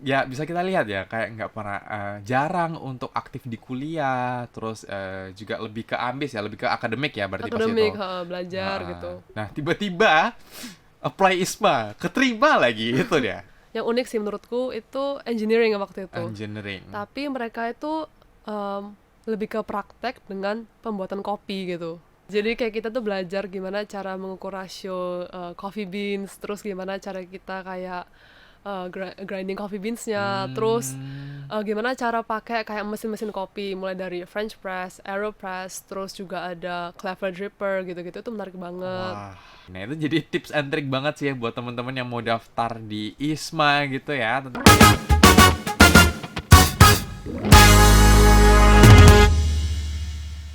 ya bisa kita lihat ya kayak nggak pernah jarang untuk aktif di kuliah, terus juga lebih ke ambis ya, lebih ke akademik ya berarti pas itu. Akademik, belajar Nah, gitu. nah tiba-tiba apply ISMA, keterima lagi itu dia. Yang unik sih menurutku itu engineering waktu itu. Engineering. Tapi mereka itu lebih ke praktek dengan pembuatan kopi gitu. Jadi kayak kita tuh belajar gimana cara mengukur rasio coffee beans, terus gimana cara kita kayak grinding coffee beansnya, terus Hmm. gimana cara pakai kayak mesin-mesin kopi, mulai dari French press, Aeropress, terus juga ada clever dripper gitu-gitu, itu menarik banget. Wah, nah itu jadi tips and trick banget sih ya buat teman-teman yang mau daftar di ISMA gitu ya.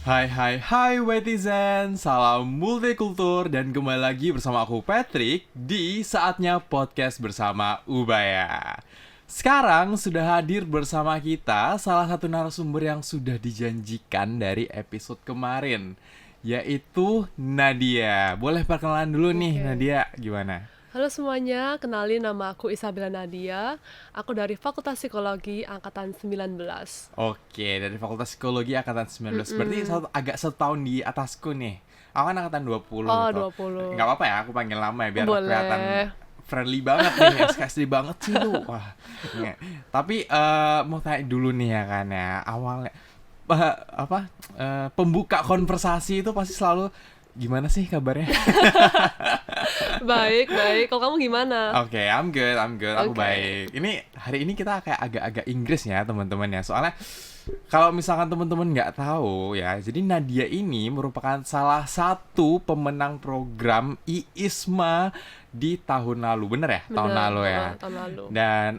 Hai hai hai Wetizen, salam multikultur dan kembali lagi bersama aku Patrick di saatnya podcast bersama Ubaya. Sekarang sudah hadir bersama kita salah satu narasumber yang sudah dijanjikan dari episode kemarin, yaitu Nadia. Boleh perkenalan dulu nih Oke. Nadia, gimana? Halo semuanya, kenalin nama aku Isabella Nadia. Aku dari Fakultas Psikologi angkatan 19. Oke, dari Fakultas Psikologi angkatan 19. Berarti Mm-mm. agak setahun di atasku nih. Aku kan angkatan 20 Oh, gitu. 20. Nggak apa-apa ya, aku panggil lama ya biar kelihatan Boleh. friendly banget nih. SKSD banget sih lu. Wah. Nge. Tapi mau tanya dulu nih ya kan ya. Awalnya apa pembuka konversasi itu pasti selalu gimana sih kabarnya? Baik, baik. Kalau kamu gimana? Oke, I'm good, aku Oke. baik. Ini hari ini kita kayak agak-agak Inggris ya teman-teman ya. Soalnya kalau misalkan teman-teman nggak tahu ya, jadi Nadia ini merupakan salah satu pemenang program IISMA di tahun lalu, bener ya? Tahun Bener, lalu ya. tahun lalu. Dan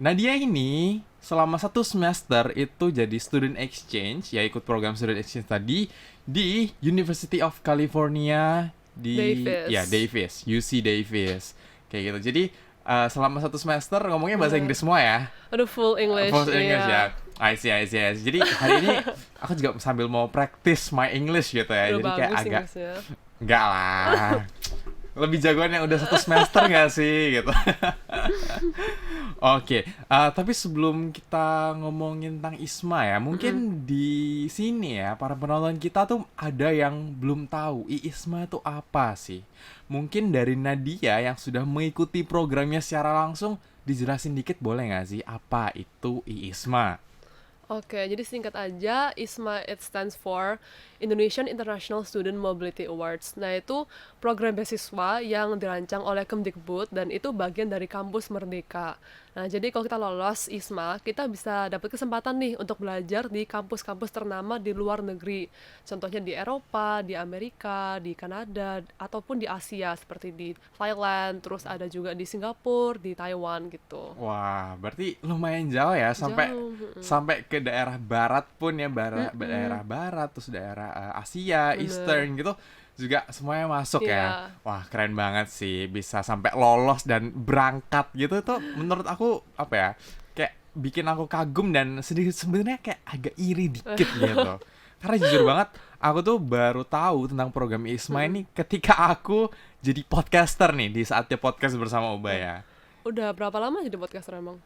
Nadia ini selama satu semester itu jadi student exchange, ya ikut program student exchange tadi di University of California di ya Davis. Davis, UC Davis, kayak gitu. Jadi selama satu semester ngomongnya bahasa Bener. Inggris semua ya. Aduh, full English, Full English iya. ya. I see. Jadi hari ini aku juga sambil mau practice my English gitu ya. Udah Jadi kayak bagus agak Inggrisnya. enggak lah. Lebih jagoan yang udah satu semester gak sih gitu. Oke, tapi sebelum kita ngomongin tentang ISMA ya, Mm-mm. mungkin di sini ya para penonton kita tuh ada yang belum tahu ISMA itu apa sih. Mungkin dari Nadia yang sudah mengikuti programnya secara langsung dijelasin dikit boleh nggak sih apa itu ISMA? Oke, jadi singkat aja, ISMA it stands for Indonesian International Student Mobility Awards. Nah, itu program beasiswa yang dirancang oleh Kemdikbud dan itu bagian dari Kampus Merdeka. Nah, jadi kalau kita lolos ISMA, kita bisa dapat kesempatan nih untuk belajar di kampus-kampus ternama di luar negeri. Contohnya di Eropa, di Amerika, di Kanada, ataupun di Asia seperti di Thailand, terus ada juga di Singapura, di Taiwan gitu. Wah, berarti lumayan jauh ya sampai Jauh, mm-mm. sampai ke daerah barat pun ya, daerah Mm-mm. barat terus daerah Asia, Bener. Eastern gitu juga semuanya masuk ya. Iya. Wah, keren banget sih bisa sampai lolos dan berangkat gitu tuh menurut aku apa ya? Kayak bikin aku kagum dan sedikit sebenarnya kayak agak iri dikit gitu. Karena jujur banget, aku tuh baru tahu tentang program ISMA Mm-mm. ini ketika aku jadi podcaster nih di saatnya podcast bersama Wah, Ubaya. udah berapa lama jadi podcaster emang?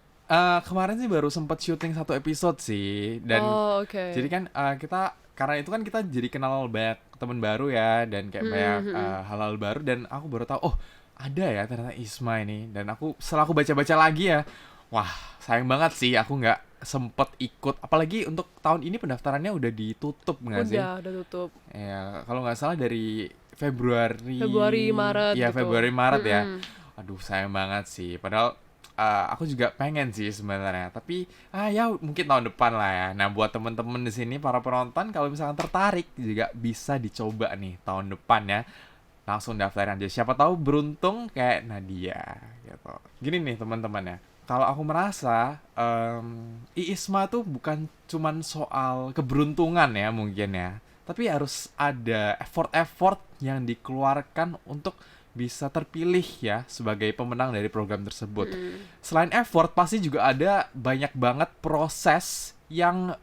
Kemarin sih baru sempat syuting satu episode sih dan Oh, jadi oke. kan kita karena itu kan kita jadi kenal banyak teman baru ya dan kayak banyak Mm-mm, mm-mm. hal-hal baru dan aku baru tahu oh ada ya ternyata Isma ini dan aku setelah aku baca-baca lagi ya wah sayang banget sih aku nggak sempet ikut apalagi untuk tahun ini pendaftarannya udah ditutup nggak sih Udah tutup. ya kalau nggak salah dari Februari Februari, Maret ya gitu. Februari Maret ya Mm-mm. aduh sayang banget sih padahal aku juga pengen sih sebenarnya tapi ya mungkin tahun depan lah ya nah buat temen-temen di sini para penonton kalau misalkan tertarik juga bisa dicoba nih tahun depan ya langsung daftarin aja siapa tahu beruntung kayak Nadia gitu gini nih teman-teman ya kalau aku merasa IISMA tuh bukan cuman soal keberuntungan ya mungkin ya tapi harus ada effort-effort yang dikeluarkan untuk bisa terpilih ya sebagai pemenang dari program tersebut. Mm-mm. Selain effort, pasti juga ada banyak banget proses yang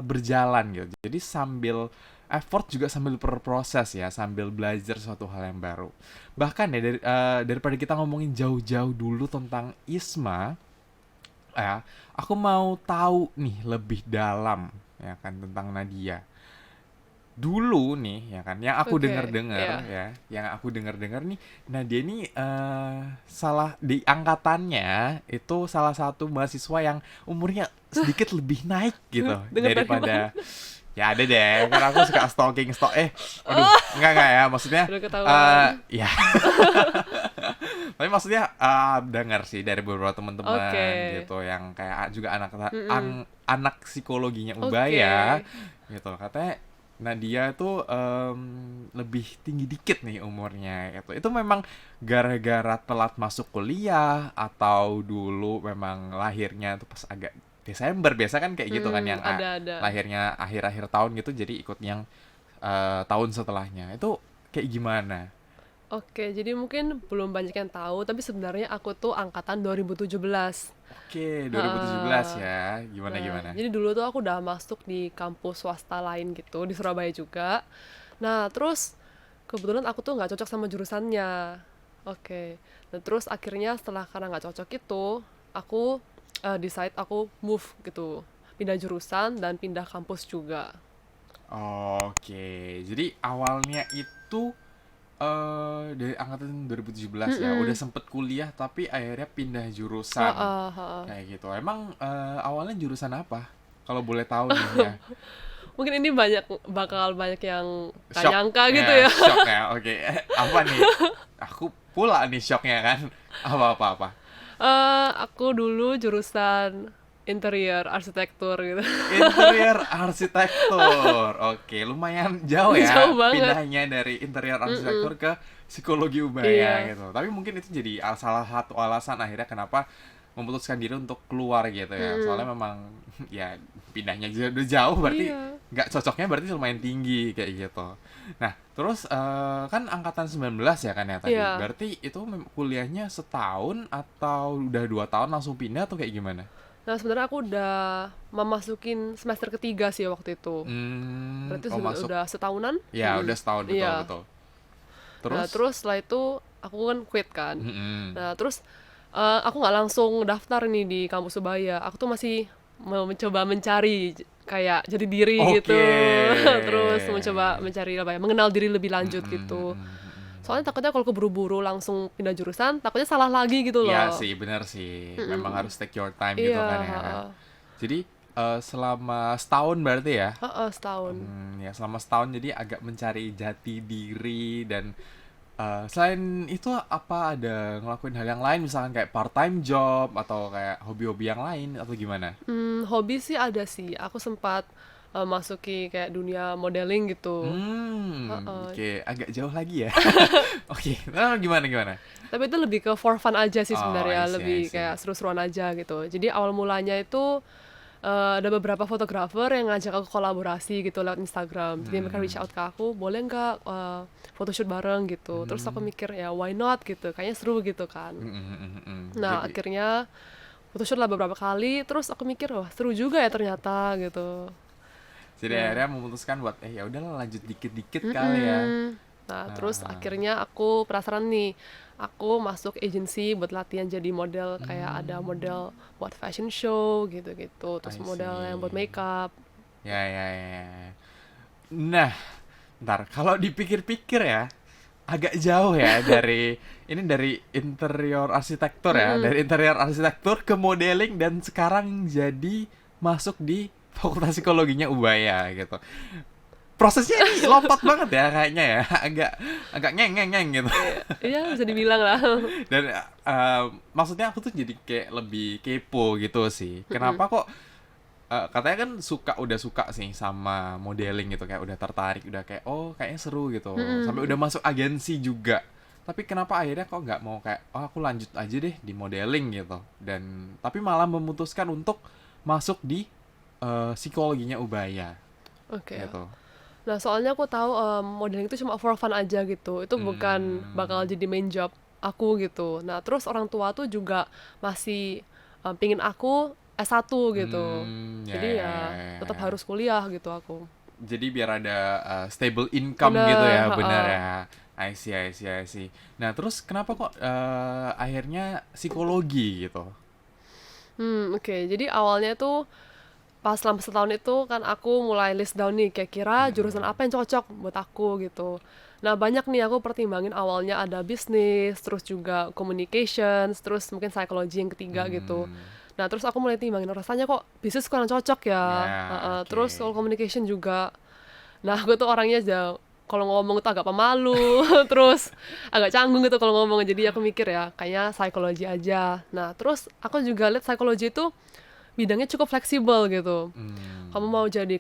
berjalan gitu. Jadi sambil effort juga sambil berproses ya, sambil belajar suatu hal yang baru. Bahkan ya daripada kita ngomongin jauh-jauh dulu tentang ISMA, ya, aku mau tahu nih lebih dalam ya kan tentang Nadia. Dulu nih ya kan, yang aku Oke, dengar-dengar ya. ya, yang aku dengar-dengar nih, Nadia ini salah di angkatannya itu salah satu mahasiswa yang umurnya sedikit lebih naik gitu Dengar dari mana? daripada. Ya ada deh, kan aku suka aduh, Oh, enggak ya, maksudnya udah ketahuan. ya, tapi maksudnya dengar sih dari beberapa Oke. teman-teman gitu yang kayak juga Mm-mm. anak psikologinya Oke. Ubaya gitu, katanya Nadia tuh lebih tinggi dikit nih umurnya gitu. Itu memang gara-gara telat masuk kuliah atau dulu memang lahirnya tuh pas agak Desember, biasa kan kayak gitu kan, yang Ada. lahirnya akhir-akhir tahun gitu jadi ikut yang tahun setelahnya. Itu kayak gimana? Oke, jadi mungkin belum banyak yang tahu, tapi sebenarnya aku tuh angkatan 2017. Oke, 2017 Heeh. ya. Gimana Nah, gimana? jadi dulu tuh aku udah masuk di kampus swasta lain gitu, di Surabaya juga. Nah, terus kebetulan aku tuh nggak cocok sama jurusannya. Oke. Nah, terus akhirnya setelah karena nggak cocok itu, aku decide aku move gitu. Pindah jurusan dan pindah kampus juga. Oke, jadi awalnya itu dari angkatan 2017 ya, udah Mm-mm. sempet kuliah tapi akhirnya pindah jurusan Heeh, heeh. kayak gitu. Emang awalnya jurusan apa? Kalau boleh tahu nih ya. Mungkin ini bakal banyak yang gak Shock nyangka gitu ya, ya. shock ya. Oke, apa nih? Aku pula nih shocknya kan. Apa-apa-apa. Aku dulu jurusan interior arsitektur gitu. Interior arsitektur. Oke, lumayan jauh Jauh ya banget. pindahnya dari interior Mm-mm. arsitektur ke psikologi ubaya Iya. gitu. Tapi mungkin itu jadi salah satu alasan akhirnya kenapa memutuskan diri untuk keluar gitu ya. Soalnya Mm-mm. memang ya pindahnya udah jauh, berarti Iya. nggak cocoknya berarti lumayan tinggi kayak gitu. Nah, terus kan angkatan 19 ya kan ya tadi. Iya. Berarti itu kuliahnya setahun atau udah 2 tahun langsung pindah atau kayak gimana? Nah, sebenarnya aku udah memasukin semester ketiga sih waktu itu. Berarti Oh masuk. udah setahunan? Ya, udah setahun, betul, Iya. betul. Nah, Terus? terus setelah itu aku kan quit kan. Mm-mm. Nah, terus aku nggak langsung daftar nih di kampus Ubaya. Aku tuh masih mau mencoba mencari kayak jadi diri gitu. Oke. Terus mencoba mencari apa ya, mengenal diri lebih lanjut Mm-mm, gitu. mm-mm, mm-mm. Soalnya takutnya kalau keburu-buru langsung pindah jurusan, takutnya salah lagi gitu Iya loh. sih, bener sih. Memang Mm-mm. harus take your time gitu Iya, kan ya. heeh. Jadi selama setahun berarti ya? Heeh, setahun. Ya selama setahun jadi agak mencari jati diri dan selain itu apa ada ngelakuin hal yang lain misalkan kayak part time job atau kayak hobi-hobi yang lain atau gimana? Hobi sih ada sih. Aku sempat masuki kayak dunia modeling gitu. Heeh. Oke, agak jauh lagi ya. Oke, nah, gimana gimana? Tapi itu lebih ke for fun aja sih Oh, I sebenarnya, see, I lebih see. kayak seru-seruan aja gitu. Jadi awal mulanya itu ada beberapa fotografer yang ngajak aku kolaborasi gitu lewat Instagram. Jadi mereka reach Hmm. out ke aku, boleh nggak photoshoot bareng gitu. Terus aku Hmm. mikir ya why not gitu, kayaknya seru gitu kan. Nah Jadi akhirnya photoshoot lah beberapa kali, terus aku mikir wah seru juga ya ternyata gitu. jadi Nah, akhirnya memutuskan buat ya udahlah lanjut dikit-dikit kali ya. mm-mm. Nah, terus Ah, akhirnya aku penasaran nih. Aku masuk agency buat latihan jadi model, kayak ada hmm, model buat fashion show gitu-gitu. Terus I model yang buat see. makeup. Ya ya ya. Ya. Nah, ntar kalau dipikir-pikir ya agak jauh ya dari ini dari interior arsitektur ya, Mm-mm. dari interior arsitektur ke modeling dan sekarang jadi masuk di Fakultas Psikologinya Ubaya gitu. Prosesnya ini lompat banget ya kayaknya ya, agak agak ngeng gitu. Iya, iya bisa dibilang lah. Dan maksudnya aku tuh jadi kayak lebih kepo gitu sih. Mm-mm. Kenapa kok katanya kan udah suka sih sama modeling gitu, kayak udah tertarik, udah kayak oh kayaknya seru gitu. Sampai udah Mm-mm. masuk agensi juga. Tapi kenapa akhirnya kok nggak mau kayak oh aku lanjut aja deh di modeling gitu. Dan tapi malah memutuskan untuk masuk di psikologinya Ubaya Oke. gitu. Nah, soalnya aku tahu modeling itu cuma for fun aja gitu. Itu bukan bakal Hmm. jadi main job aku gitu. Nah, terus orang tua tuh juga masih pingin aku S1 gitu. Ya, Jadi ya, ya ya, ya, tetap ya. harus kuliah gitu aku. Jadi biar ada stable income gitu Bener, ya, bener heeh. ya. I see, I see, I see. Nah, terus kenapa kok akhirnya psikologi gitu? Oke. Jadi awalnya tuh pas selama setahun itu kan aku mulai list down nih kira-kira jurusan Mm-mm. apa yang cocok buat aku gitu. Nah banyak nih aku pertimbangin awalnya ada bisnis, terus juga communications, terus mungkin psikologi yang ketiga gitu. Hmm, Nah terus aku mulai timbangin rasanya kok bisnis kurang cocok ya. ya, Terus oke. kalau communication juga. Nah aku tuh orangnya jauh kalau ngomong tuh agak pemalu, terus agak canggung gitu kalau ngomong. Jadi aku mikir ya kayaknya psikologi aja. Nah terus aku juga lihat psikologi itu bidangnya cukup fleksibel gitu. Kamu Hmm. mau jadi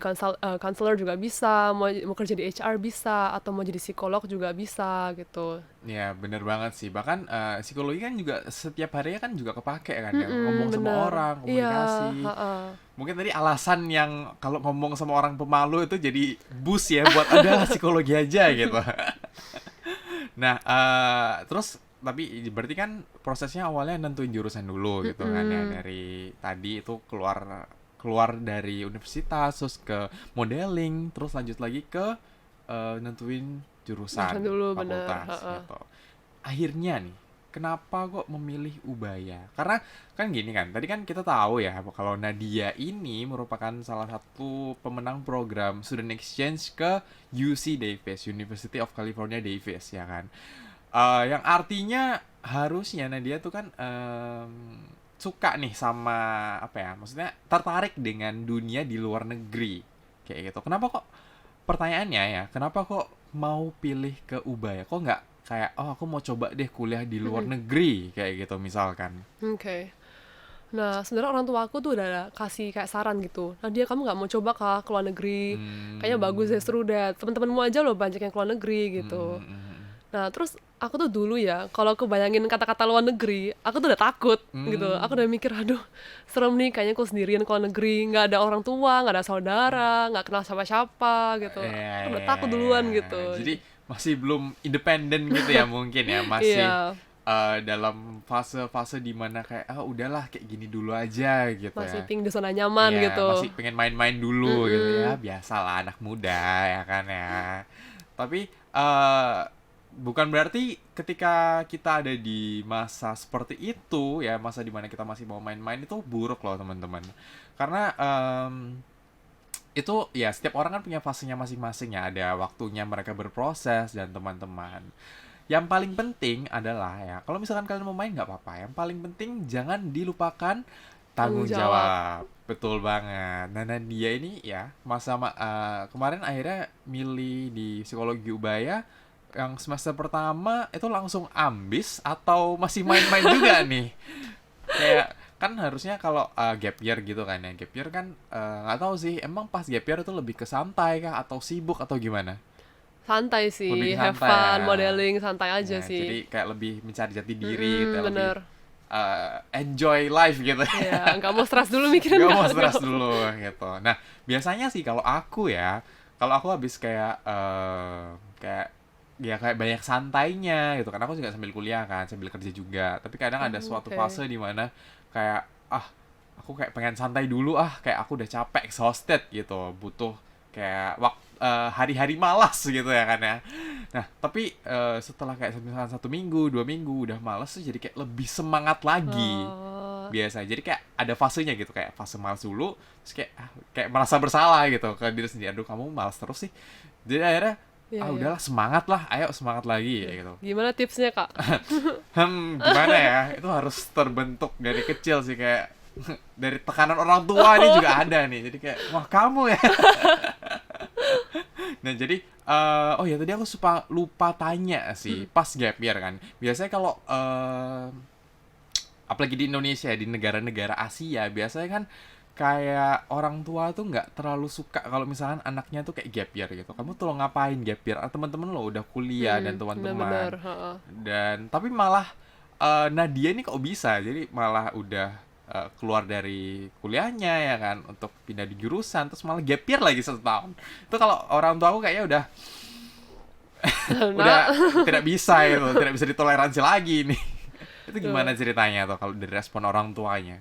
counselor juga bisa, mau kerja di HR bisa, atau mau jadi psikolog juga bisa gitu. Ya, bener banget sih. Bahkan psikologi kan juga setiap harinya kan juga kepake kan ya. Mm-mm, Ngomong sama bener. orang, Iya, komunikasi. ha. Mungkin tadi alasan yang kalau ngomong sama orang pemalu itu jadi boost ya buat ada psikologi aja gitu. Nah, terus tapi berarti kan prosesnya awalnya nentuin jurusan dulu gitu kan ya, Mm-mm. dari tadi itu keluar keluar dari universitas terus ke modeling terus lanjut lagi ke nentuin jurusan Jurusan dulu, bener. fakultas Ha. gitu. Akhirnya nih, kenapa kok memilih Ubaya? Karena kan gini kan, tadi kan kita tahu ya kalau Nadia ini merupakan salah satu pemenang program student exchange ke UC Davis, University of California Davis ya kan. Yang artinya harusnya Nadia tuh kan suka nih sama apa ya? Maksudnya tertarik dengan dunia di luar negeri kayak gitu. Kenapa kok pertanyaannya ya? Kenapa kok mau pilih ke Ubaya? Kok nggak kayak oh aku mau coba deh kuliah di luar Mm-mm. negeri kayak gitu misalkan. Oke. Nah, sebenarnya orang tua aku tuh udah kasih kayak saran gitu. Nah, dia kamu nggak mau coba kah ke luar negeri? Kayaknya bagus deh, Hmm, seru deh. Teman-temanmu aja loh banyak yang ke luar negeri hmm, gitu. hmm, hmm, Nah, terus aku tuh dulu ya, kalau kebayangin kata-kata luar negeri, aku tuh udah takut gitu. Aku hmm. udah mikir, aduh, serem nih kayaknya aku sendirian ke luar negeri, nggak ada orang tua, nggak ada saudara, nggak kenal siapa-siapa gitu. Ya, Aku udah ya, takut duluan ya. gitu. Jadi masih belum independen gitu ya mungkin ya masih Iya, dalam fase-fase dimana kayak ah udahlah kayak gini dulu aja gitu masih ya. ping di zona nyaman Iya, gitu. masih pengen main-main dulu gitu ya. Mm-mm. Biasalah anak muda ya kan ya. Tapi bukan berarti ketika kita ada di masa seperti itu ya, masa dimana kita masih mau main-main itu buruk loh teman-teman. Karena itu ya setiap orang kan punya fasenya masing-masing ya. Ada waktunya mereka berproses dan teman-teman. Yang paling penting adalah ya, kalau misalkan kalian mau main nggak apa-apa. Yang paling penting jangan dilupakan Tanggung tanggung jawab. jawab. Betul banget. Nah, dia ini ya, kemarin akhirnya milih di psikologi Ubaya yang semester pertama itu langsung ambis atau masih main-main juga nih? Kayak kan harusnya kalau gap year gitu kan ya. Gap year kan nggak tahu sih, emang pas gap year itu lebih ke santai kah atau sibuk atau gimana? Santai Lebih sih, ke have santai ya. fun, modeling, santai aja Ya, sih. jadi kayak lebih mencari jati diri, kayak lebih Bener. enjoy life gitu. Ya, nggak mau stres dulu mikirin Gak mau nggak stres mau. dulu gitu. Nah, biasanya sih kalau aku ya, kalau aku habis kayak kayak ya kayak banyak santainya gitu kan. Aku juga sambil kuliah kan, sambil kerja juga. Tapi kadang ada suatu Oke. fase di mana kayak aku kayak pengen santai dulu kayak aku udah capek, exhausted gitu. Butuh kayak hari-hari malas gitu ya kan ya. Nah, tapi setelah kayak misalkan 1 minggu, 2 minggu udah malas tuh jadi kayak lebih semangat lagi Oh, biasa. Jadi kayak ada fasenya gitu, kayak fase malas dulu, terus kayak merasa bersalah gitu ke diri sendiri. Aduh, kamu malas terus sih. Jadi akhirnya iya iya. udahlah semangat lah, ayo semangat lagi Nah, kayak gitu. gimana tipsnya, Kak? Gimana ya? Itu harus terbentuk dari kecil sih kayak dari tekanan orang tua ini juga ada nih. Jadi kayak wah kamu ya. Nah, jadi oh ya tadi aku lupa tanya sih pas gap year kan. Biasanya kalau apalagi di Indonesia di negara-negara Asia biasanya kan kayak orang tua tuh nggak terlalu suka kalau misalkan anaknya tuh kayak gap year gitu. Kamu tuh lo ngapain gap year? Ah, teman-teman lo udah kuliah dan Bener-bener. teman-teman. Heeh. Dan tapi malah Nadia ini kok bisa? Jadi malah udah keluar dari kuliahnya ya kan untuk pindah di jurusan terus malah gap year lagi 1 tahun. Itu kalau orang tua aku kayaknya udah Nah, tidak bisa gitu, tidak bisa ditoleransi lagi nih. Itu tuh. gimana ceritanya tuh kalau dari respon orang tuanya?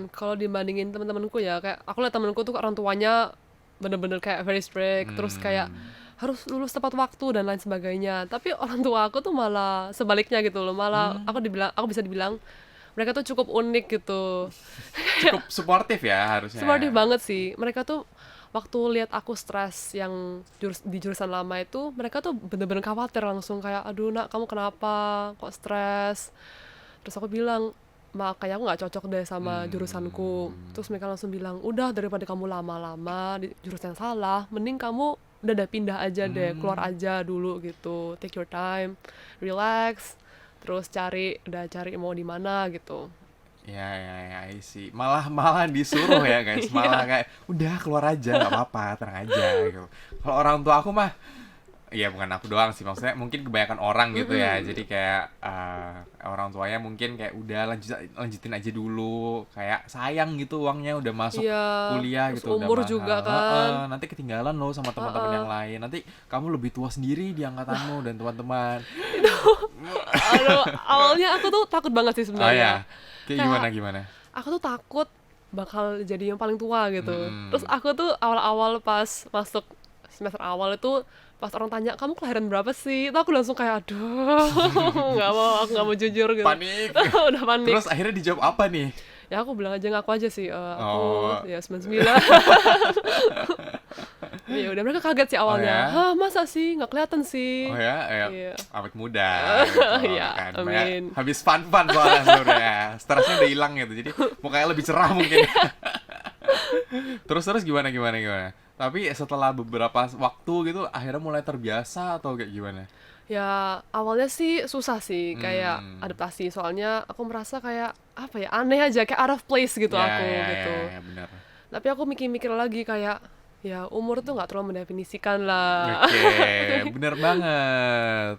Kalau dibandingin teman-temanku ya, kayak aku lihat temenku tuh orang tuanya bener-bener kayak very strict, terus kayak Hmm. harus lulus tepat waktu dan lain sebagainya. Tapi orang tua aku tuh malah sebaliknya gitu loh, malah Hmm. aku bisa dibilang mereka tuh cukup unik gitu. Cukup suportif ya harusnya. Supportive banget sih. Mereka tuh waktu lihat aku stres yang di jurusan lama itu, mereka tuh bener-bener khawatir langsung kayak, aduh nak kamu kenapa, kok stres? Terus aku bilang, makanya aku nggak cocok deh sama jurusanku. Terus mereka langsung bilang, udah daripada kamu lama-lama di jurusan yang salah, mending kamu udah pindah aja deh, keluar aja dulu gitu, take your time, relax, terus cari mau di mana gitu. Ya, sih. Malah disuruh ya guys. Malah kayak udah keluar aja nggak apa-apa, tenang aja gitu. Kalau orang tua aku mah, ya bukan aku doang sih. Maksudnya mungkin kebanyakan orang gitu ya. Jadi kayak orang tuanya mungkin kayak udah lanjutin aja dulu. Kayak sayang gitu uangnya udah masuk Iya, kuliah terus gitu udah umur mahal. juga kan. Nanti ketinggalan loh sama teman-teman yang lain. Nanti kamu lebih tua sendiri di angkatanmu dan teman-teman. Aduh, awalnya aku tuh takut banget sih Oh sebenarnya. ya, kayak Kayak gimana? aku tuh takut bakal jadi yang paling tua gitu. Hmm. Terus aku tuh awal-awal pas masuk semester awal itu, pas orang tanya kamu kelahiran berapa sih, itu aku langsung kayak aduh, aku nggak mau jujur gitu. Panik. Udah panik. Terus akhirnya dijawab apa nih? Ya aku bilang aja, ngaku aja sih, aku Oh. ya 99. Ya udah, mereka kaget sih awalnya. ya? Hah, masa sih nggak kelihatan sih. Oh ya, Iya. awet muda gitu Iya, kan. amin. Habis fun soalnya sebenarnya. Stresnya udah hilang gitu. Jadi mukanya lebih cerah mungkin. Terus gimana? Tapi setelah beberapa waktu gitu akhirnya mulai terbiasa atau kayak gimana? Ya awalnya sih susah sih kayak adaptasi, soalnya aku merasa kayak apa ya, aneh aja, kayak out of place gitu aku gitu. Ya, benar. Tapi aku mikir-mikir lagi kayak ya umur tuh nggak terlalu mendefinisikan lah. Oke, bener banget.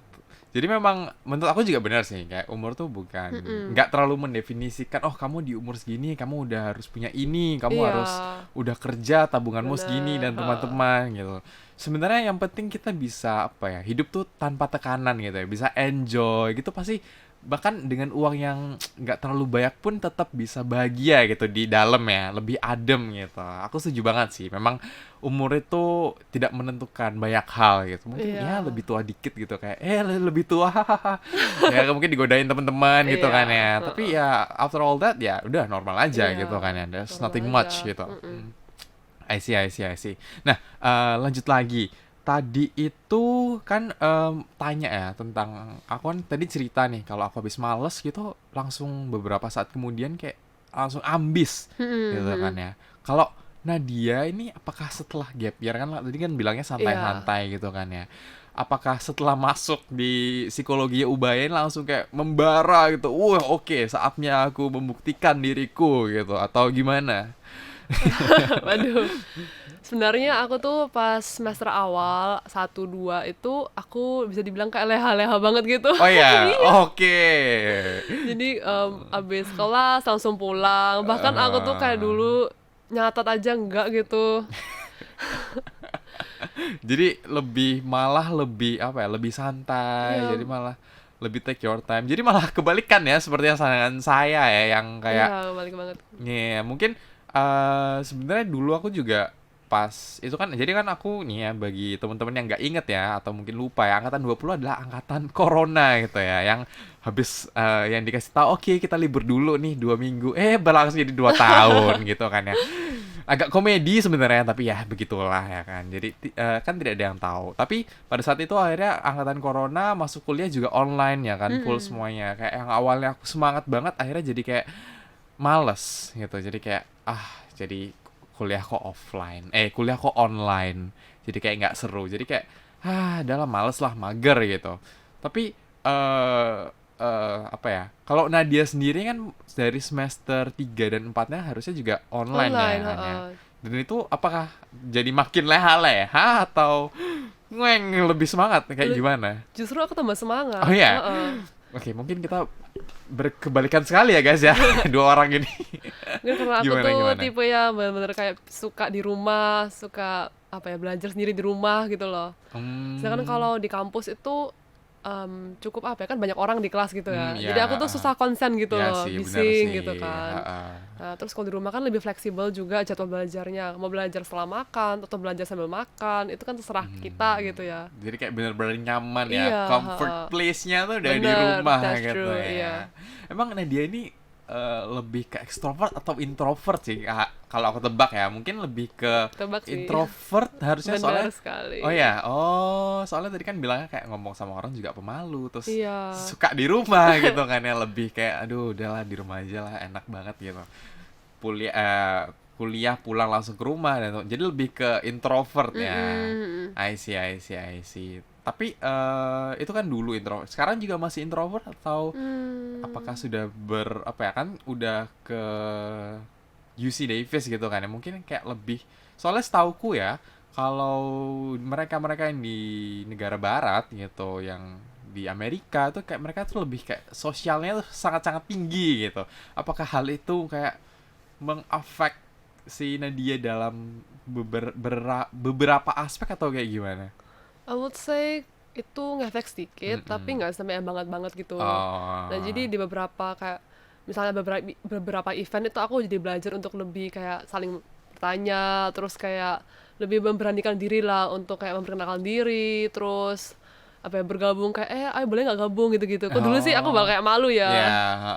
Jadi memang menurut aku juga benar sih, kayak umur tuh bukan nggak terlalu mendefinisikan. Oh kamu di umur segini kamu udah harus punya ini, kamu Iya, harus udah kerja tabunganmu segini bener. dan teman-teman gitu. Sebenarnya yang penting kita bisa apa ya, hidup tuh tanpa tekanan gitu ya, bisa enjoy gitu pasti, bahkan dengan uang yang nggak terlalu banyak pun tetap bisa bahagia gitu di dalam ya, lebih adem gitu. Aku setuju banget sih. Memang umur itu tidak menentukan banyak hal gitu. Mungkin Iya. ya lebih tua dikit gitu kayak lebih tua hahaha. Ya mungkin digodain teman-teman gitu Iya, kan ya. Tapi ya after all that ya udah normal aja Iya, gitu kan ya. There's normal nothing aja. much gitu. I see. Nah, lanjut lagi. Tadi itu kan tanya ya tentang, aku kan tadi cerita nih kalau aku habis males gitu langsung beberapa saat kemudian kayak langsung ambis gitu kan ya. Kalau Nadia ini apakah setelah gap year, kan tadi kan bilangnya santai-santai gitu kan ya. Apakah setelah masuk di psikologi Ubaya ini langsung kayak membara gitu. Oke, saatnya aku membuktikan diriku gitu atau gimana? Waduh. Sebenarnya aku tuh pas semester awal 1-2 itu aku bisa dibilang kayak leha-leha banget gitu. Oh ya, oke. Jadi abis kelas langsung pulang. Bahkan aku tuh kayak dulu nyatat aja enggak gitu. Jadi malah lebih apa ya, lebih santai. Iya. Jadi malah lebih take your time. Jadi malah kebalikan ya seperti yang dengan saya ya, yang kayak Iya, balik banget. mungkin sebenarnya dulu aku juga pas itu kan, jadi kan aku nih ya, bagi teman-teman yang nggak inget ya atau mungkin lupa ya, angkatan 20 adalah angkatan corona gitu ya, yang habis yang dikasih tahu oke kita libur dulu nih 2 minggu, berlangsung jadi 2 tahun gitu kan ya. Agak komedi sebenarnya, tapi ya begitulah ya kan. Jadi kan tidak ada yang tahu. Tapi pada saat itu akhirnya angkatan corona masuk kuliah juga online ya kan, full semuanya. Kayak yang awalnya aku semangat banget akhirnya jadi kayak males gitu. Jadi kayak jadi kuliah kok kuliah kok online. Jadi kayak nggak seru. Jadi kayak adalah males lah, mager gitu. Tapi apa ya? Kalau Nadia sendiri kan dari semester 3 dan 4-nya harusnya juga online ya Online, kan ya. heeh. Dan itu apakah jadi makin leha-leha atau lebih semangat kayak gimana? Justru aku tambah semangat. Oh iya. Heeh. Oke, mungkin kita berkebalikan sekali ya guys ya, dua orang ini. Mungkin karena aku Gimana, tuh gimana? tipe ya bener-bener kayak suka di rumah, suka apa ya, belajar sendiri di rumah gitu loh. Sedangkan kalau di kampus itu cukup apa ya, kan banyak orang di kelas gitu ya. Iya, Jadi aku tuh susah konsen gitu iya loh, sih, bener bising sih. gitu kan. Heeh. Nah, terus kalau di rumah kan lebih fleksibel juga jadwal belajarnya. Mau belajar setelah makan atau belajar sambil makan, itu kan terserah kita gitu ya. Jadi kayak bener-bener nyaman ya, Iya, comfort heeh. place-nya tuh udah di Bener, rumah that's gitu true, ya. iya. Emang Nadia ini lebih ke ekstrovert atau introvert sih? Kalau aku tebak ya, mungkin lebih ke Tebak sih. introvert harusnya Benar soalnya. Oh sekali. ya, oh soalnya tadi kan bilangnya kayak ngomong sama orang juga pemalu, terus Iya. suka di rumah gitu kan ya, lebih kayak aduh udahlah di rumah aja lah enak banget gitu. Kuliah kuliah pulang langsung ke rumah dan jadi lebih ke introvert ya. Mm-mm. I see, I see, I see. Tapi itu kan dulu introvert. Sekarang juga masih introvert atau apakah Hmm. sudah apa ya kan udah ke UC Davis gitu kan ya mungkin kayak lebih soalnya setauku ya kalau mereka-mereka yang di negara barat gitu yang di Amerika tuh kayak mereka tuh lebih kayak sosialnya tuh sangat-sangat tinggi gitu. Apakah hal itu kayak mengafek si Nadia dalam beberapa aspek atau kayak gimana? I would say itu ngefek sedikit, tapi Mm-mm. nggak sampai yang banget-banget gitu. Nah, jadi Oh, di beberapa kayak misalnya beberapa event itu aku jadi belajar untuk lebih kayak saling bertanya, terus kayak lebih memberanikan diri lah untuk kayak memperkenalkan diri, terus apa ya bergabung kayak ayo boleh nggak gabung gitu-gitu. Kok dulu sih aku oh, bakal kayak malu ya, ya.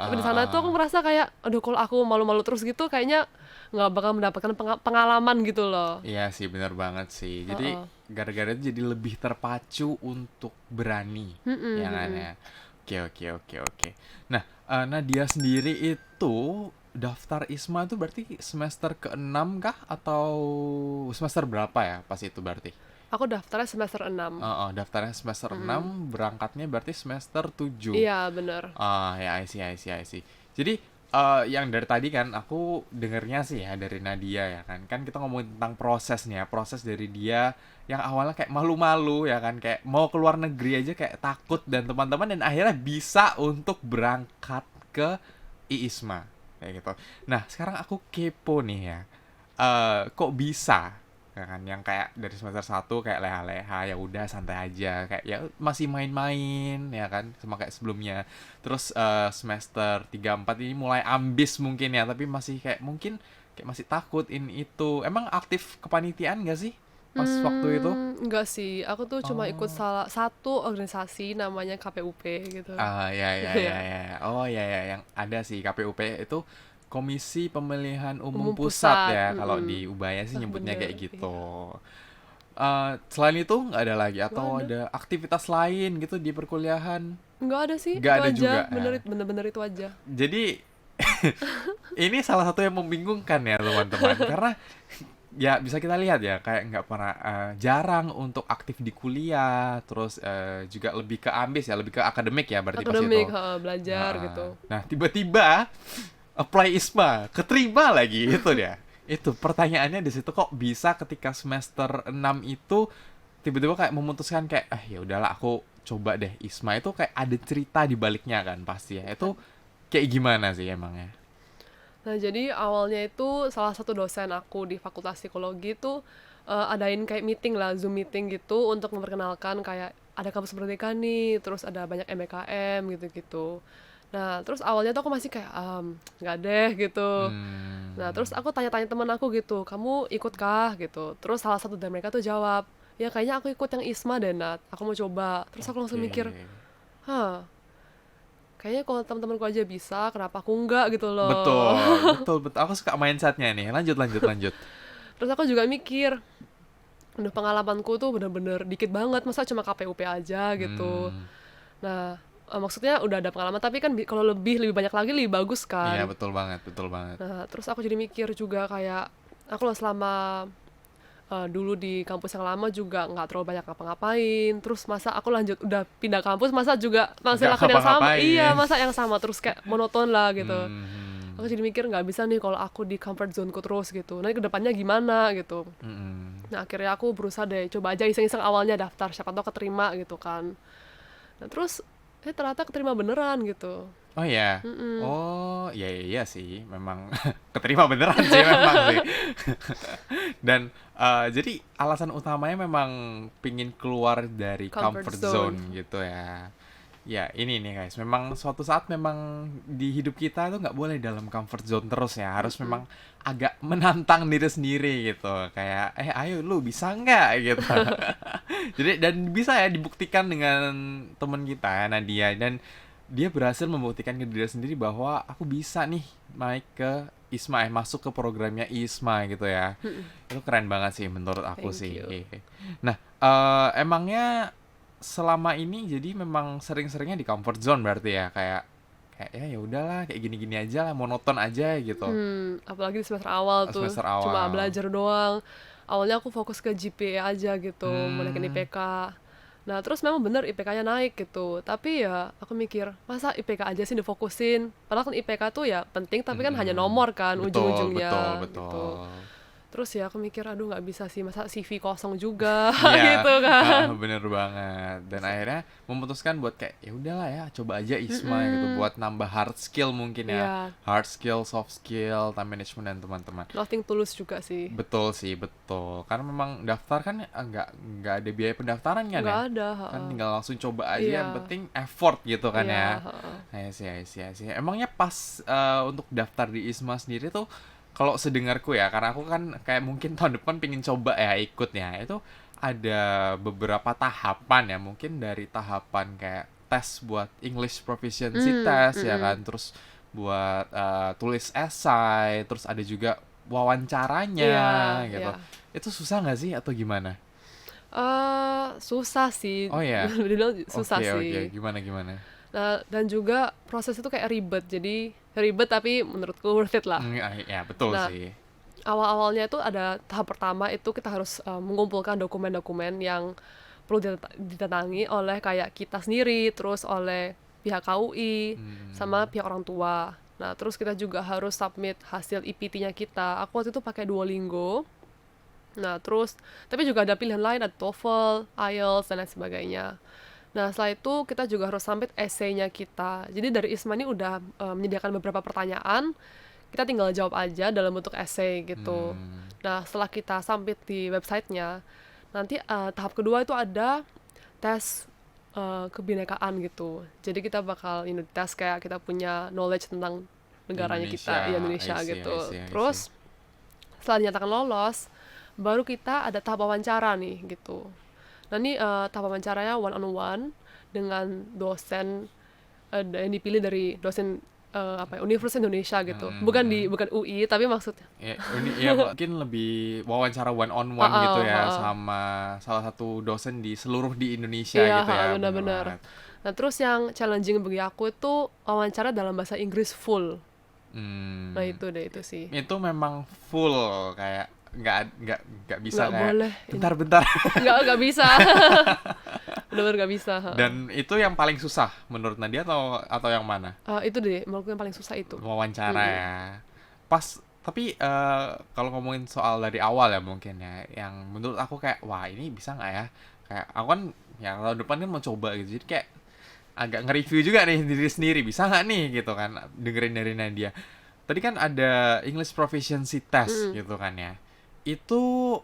Tapi di sana tuh aku merasa kayak aduh kalau aku malu-malu terus gitu kayaknya nggak bakal mendapatkan pengalaman gitu loh. iya sih bener banget sih. Jadi Heeh. gara-gara itu jadi lebih terpacu untuk berani, Mm-mm, ya kan mm-mm. ya. Oke, oke, oke, oke. Nah, Nadia sendiri itu daftar ISMA itu berarti semester ke-6 kah atau semester berapa ya pas itu berarti? Aku daftarnya semester 6. Daftarnya semester Mm-mm. 6, berangkatnya berarti semester 7. Iya, bener. Ya, I see, I see, I see. Jadi, yang dari tadi kan aku dengernya sih ya dari Nadia ya kan. Kan kita ngomongin tentang prosesnya, proses dari dia yang awalnya kayak malu-malu ya kan, kayak mau keluar negeri aja kayak takut dan teman-teman dan akhirnya bisa untuk berangkat ke IISMA kayak gitu. Nah, sekarang aku kepo nih ya. Kok bisa? Ya kan yang kayak dari semester 1 kayak leha-leha ya udah santai aja kayak ya masih main-main ya kan sama kayak sebelumnya. Terus semester 3 4 ini mulai ambis mungkin ya tapi masih kayak mungkin kayak masih takut ini itu. Emang aktif kepanitiaan gak sih pas waktu itu? Enggak sih. Aku tuh cuma ikut Oh. salah satu organisasi namanya KPUP gitu. Ya, ya, ya, Ya, ya. Oh, ya, ya, yang ada sih KPUP itu Komisi Pemilihan Umum umum Pusat pusat. ya kalau Mm-mm. di Ubaya sih Ah, nyebutnya bener. kayak gitu. Iya. Selain itu nggak ada lagi Nggak atau ada. ada aktivitas lain gitu di perkuliahan? Nggak ada sih. Nggak Itu ada aja. juga ya. Bener-bener itu aja. Jadi ini salah satu yang membingungkan ya teman-teman karena ya bisa kita lihat ya kayak nggak pernah jarang untuk aktif di kuliah terus juga lebih ke ambis ya lebih ke akademik ya berarti pas itu. Akademik, belajar Heeh. gitu. Nah, tiba-tiba apply ISMA, keterima lagi itu dia. Itu pertanyaannya di situ kok bisa ketika semester 6 itu tiba-tiba kayak memutuskan kayak ya udahlah aku coba deh ISMA itu kayak ada cerita di baliknya kan pasti ya. Itu kayak gimana sih emangnya? Nah, jadi awalnya itu salah satu dosen aku di Fakultas Psikologi tuh adain kayak meeting lah, Zoom meeting gitu untuk memperkenalkan kayak ada kampus merdeka nih, terus ada banyak MBKM gitu-gitu. Nah, terus awalnya tuh aku masih kayak nggak deh gitu. Nah, terus Hmm, aku tanya-tanya temen aku gitu, kamu ikut kah gitu. Terus salah satu dari mereka tuh jawab, ya kayaknya aku ikut yang ISMA deh Nat, aku mau coba. Terus aku langsung oke. mikir, hah, kayaknya kalau teman-temanku aja bisa, kenapa aku enggak gitu loh. Betul, betul, betul. Aku suka mindsetnya nih. Lanjut, lanjut, lanjut. Terus aku juga mikir, aduh pengalamanku tuh bener-bener dikit banget, masa cuma KPUP aja gitu. Hmm, Nah, maksudnya udah ada pengalaman, tapi kan kalau lebih banyak lagi lebih bagus iya kan. betul banget, betul banget. Nah, terus aku jadi mikir juga kayak, aku loh selama dulu di kampus yang lama juga nggak terlalu banyak ngapa-ngapain. Terus masa aku lanjut udah pindah kampus, masa juga masih Nggak lakuin yang sama. Iya, ngapa-ngapain. masa yang sama terus kayak monoton lah gitu. Hmm, Aku jadi mikir nggak bisa nih kalau aku di comfort zoneku terus gitu. Nanti kedepannya gimana gitu. hmm. Nah, akhirnya aku berusaha deh, coba aja iseng-iseng awalnya daftar, siapa tahu keterima gitu kan. Nah, terus ternyata keterima beneran gitu. Oh ya. Mm-mm. Oh, iya iya iya sih, memang keterima beneran sih memang sih. Dan jadi alasan utamanya memang pingin keluar dari Comfort comfort zone. zone gitu ya. Ya ini nih guys, memang suatu saat memang di hidup kita tuh nggak boleh dalam comfort zone terus ya, harus Mm-mm. memang agak menantang diri sendiri gitu. Kayak ayo lu bisa nggak gitu. Jadi dan bisa ya dibuktikan dengan teman kita Nadia dan dia berhasil membuktikan ke diri sendiri bahwa aku bisa nih naik ke ISMA, masuk ke programnya ISMA gitu ya. Itu keren banget sih menurut aku Thank sih. you. Nah, emangnya selama ini jadi memang sering-seringnya di comfort zone berarti ya, kayak kayak ya udahlah kayak gini-gini aja lah, monoton aja gitu. Apalagi di semester awal tuh Semester cuma awal. belajar doang. Awalnya aku fokus ke GPA aja gitu, mau naikin Hmm, IPK. Nah, terus memang bener IPK-nya naik gitu. Tapi ya aku mikir, masa IPK aja sih difokusin? Padahal kan IPK tuh ya penting, tapi kan hanya mm-mm. nomor kan Betul, betul, ujung-ujungnya gitu. betul. Terus ya aku mikir, aduh nggak bisa sih, masa CV kosong juga Iya, gitu kan. bener banget. Dan akhirnya memutuskan buat kayak ya udahlah ya, coba aja ISMA gitu Mm-mm. buat nambah hard skill mungkin ya. Iya, Hard skill, soft skill, time management dan teman-teman. nothing tulus juga sih. Betul sih, betul. Karena memang daftar kan nggak ada biaya pendaftaran kan Nggak ya. ada, Kan heeh. tinggal langsung coba aja, Iya, yang penting effort gitu kan iya, ya. heeh. I see. Emangnya pas untuk daftar di ISMA sendiri tuh, kalau sedengarku ya, karena aku kan kayak mungkin tahun depan pingin coba ya ikutnya, itu ada beberapa tahapan ya, mungkin dari tahapan kayak tes buat English Proficiency Test ya Mm-mm. kan, terus buat tulis esai, terus ada juga wawancaranya Iya, gitu. iya. Itu susah nggak sih atau gimana? Susah sih, Oh ya, dibilang susah oke, sih. gimana? Nah, dan juga proses itu kayak ribet, jadi ribet tapi menurutku worth it lah. Ya betul Nah, sih. awal-awalnya itu ada tahap pertama itu kita harus mengumpulkan dokumen-dokumen yang perlu ditandangi oleh kayak kita sendiri, terus oleh pihak KUI, sama Hmm, pihak orang tua. Nah, terus kita juga harus submit hasil IPT-nya kita. Aku waktu itu pakai Duolingo. Nah, terus tapi juga ada pilihan lain, ada TOEFL, IELTS, dan lain sebagainya. Nah, setelah itu kita juga harus submit esainya kita. Jadi dari ISMA ini udah menyediakan beberapa pertanyaan, kita tinggal jawab aja dalam bentuk essay gitu. hmm, Nah, setelah kita submit di websitenya, nanti tahap kedua itu ada tes kebinekaan gitu. Jadi kita bakal tes kayak kita punya knowledge tentang negaranya kita, ya Indonesia, Indonesia gitu. I see. Terus setelah dinyatakan lolos, baru kita ada tahap wawancara nih gitu. Nah ini tahap wawancaranya one on one dengan dosen yang dipilih dari dosen Universitas Indonesia gitu. Bukan UI tapi maksudnya. Ya, ini ya mungkin lebih wawancara one on one gitu ya sama salah satu dosen di seluruh di Indonesia Iya, gitu ya, bener benar-benar. banget. Nah terus yang challenging bagi aku itu wawancara dalam bahasa Inggris full. Nah Hmm, itu deh itu sih. itu memang full kayak nggak bisa Nggak kayak boleh. bentar. Nggak bisa. Benar-benar nggak bisa. Dan itu yang paling susah menurut Nadia atau yang mana? Itu deh menurutku yang paling susah itu. Wawancara Mm-mm. ya. Pas tapi kalau ngomongin soal dari awal ya mungkin ya, yang menurut aku kayak wah ini bisa nggak ya? Kayak aku kan ya tahun depan kan mau coba gitu, jadi kayak agak nge-review juga nih diri sendiri, bisa nggak nih gitu kan, dengerin dari Nadia. Tadi kan ada English Proficiency Test Mm-mm. gitu kan ya. Itu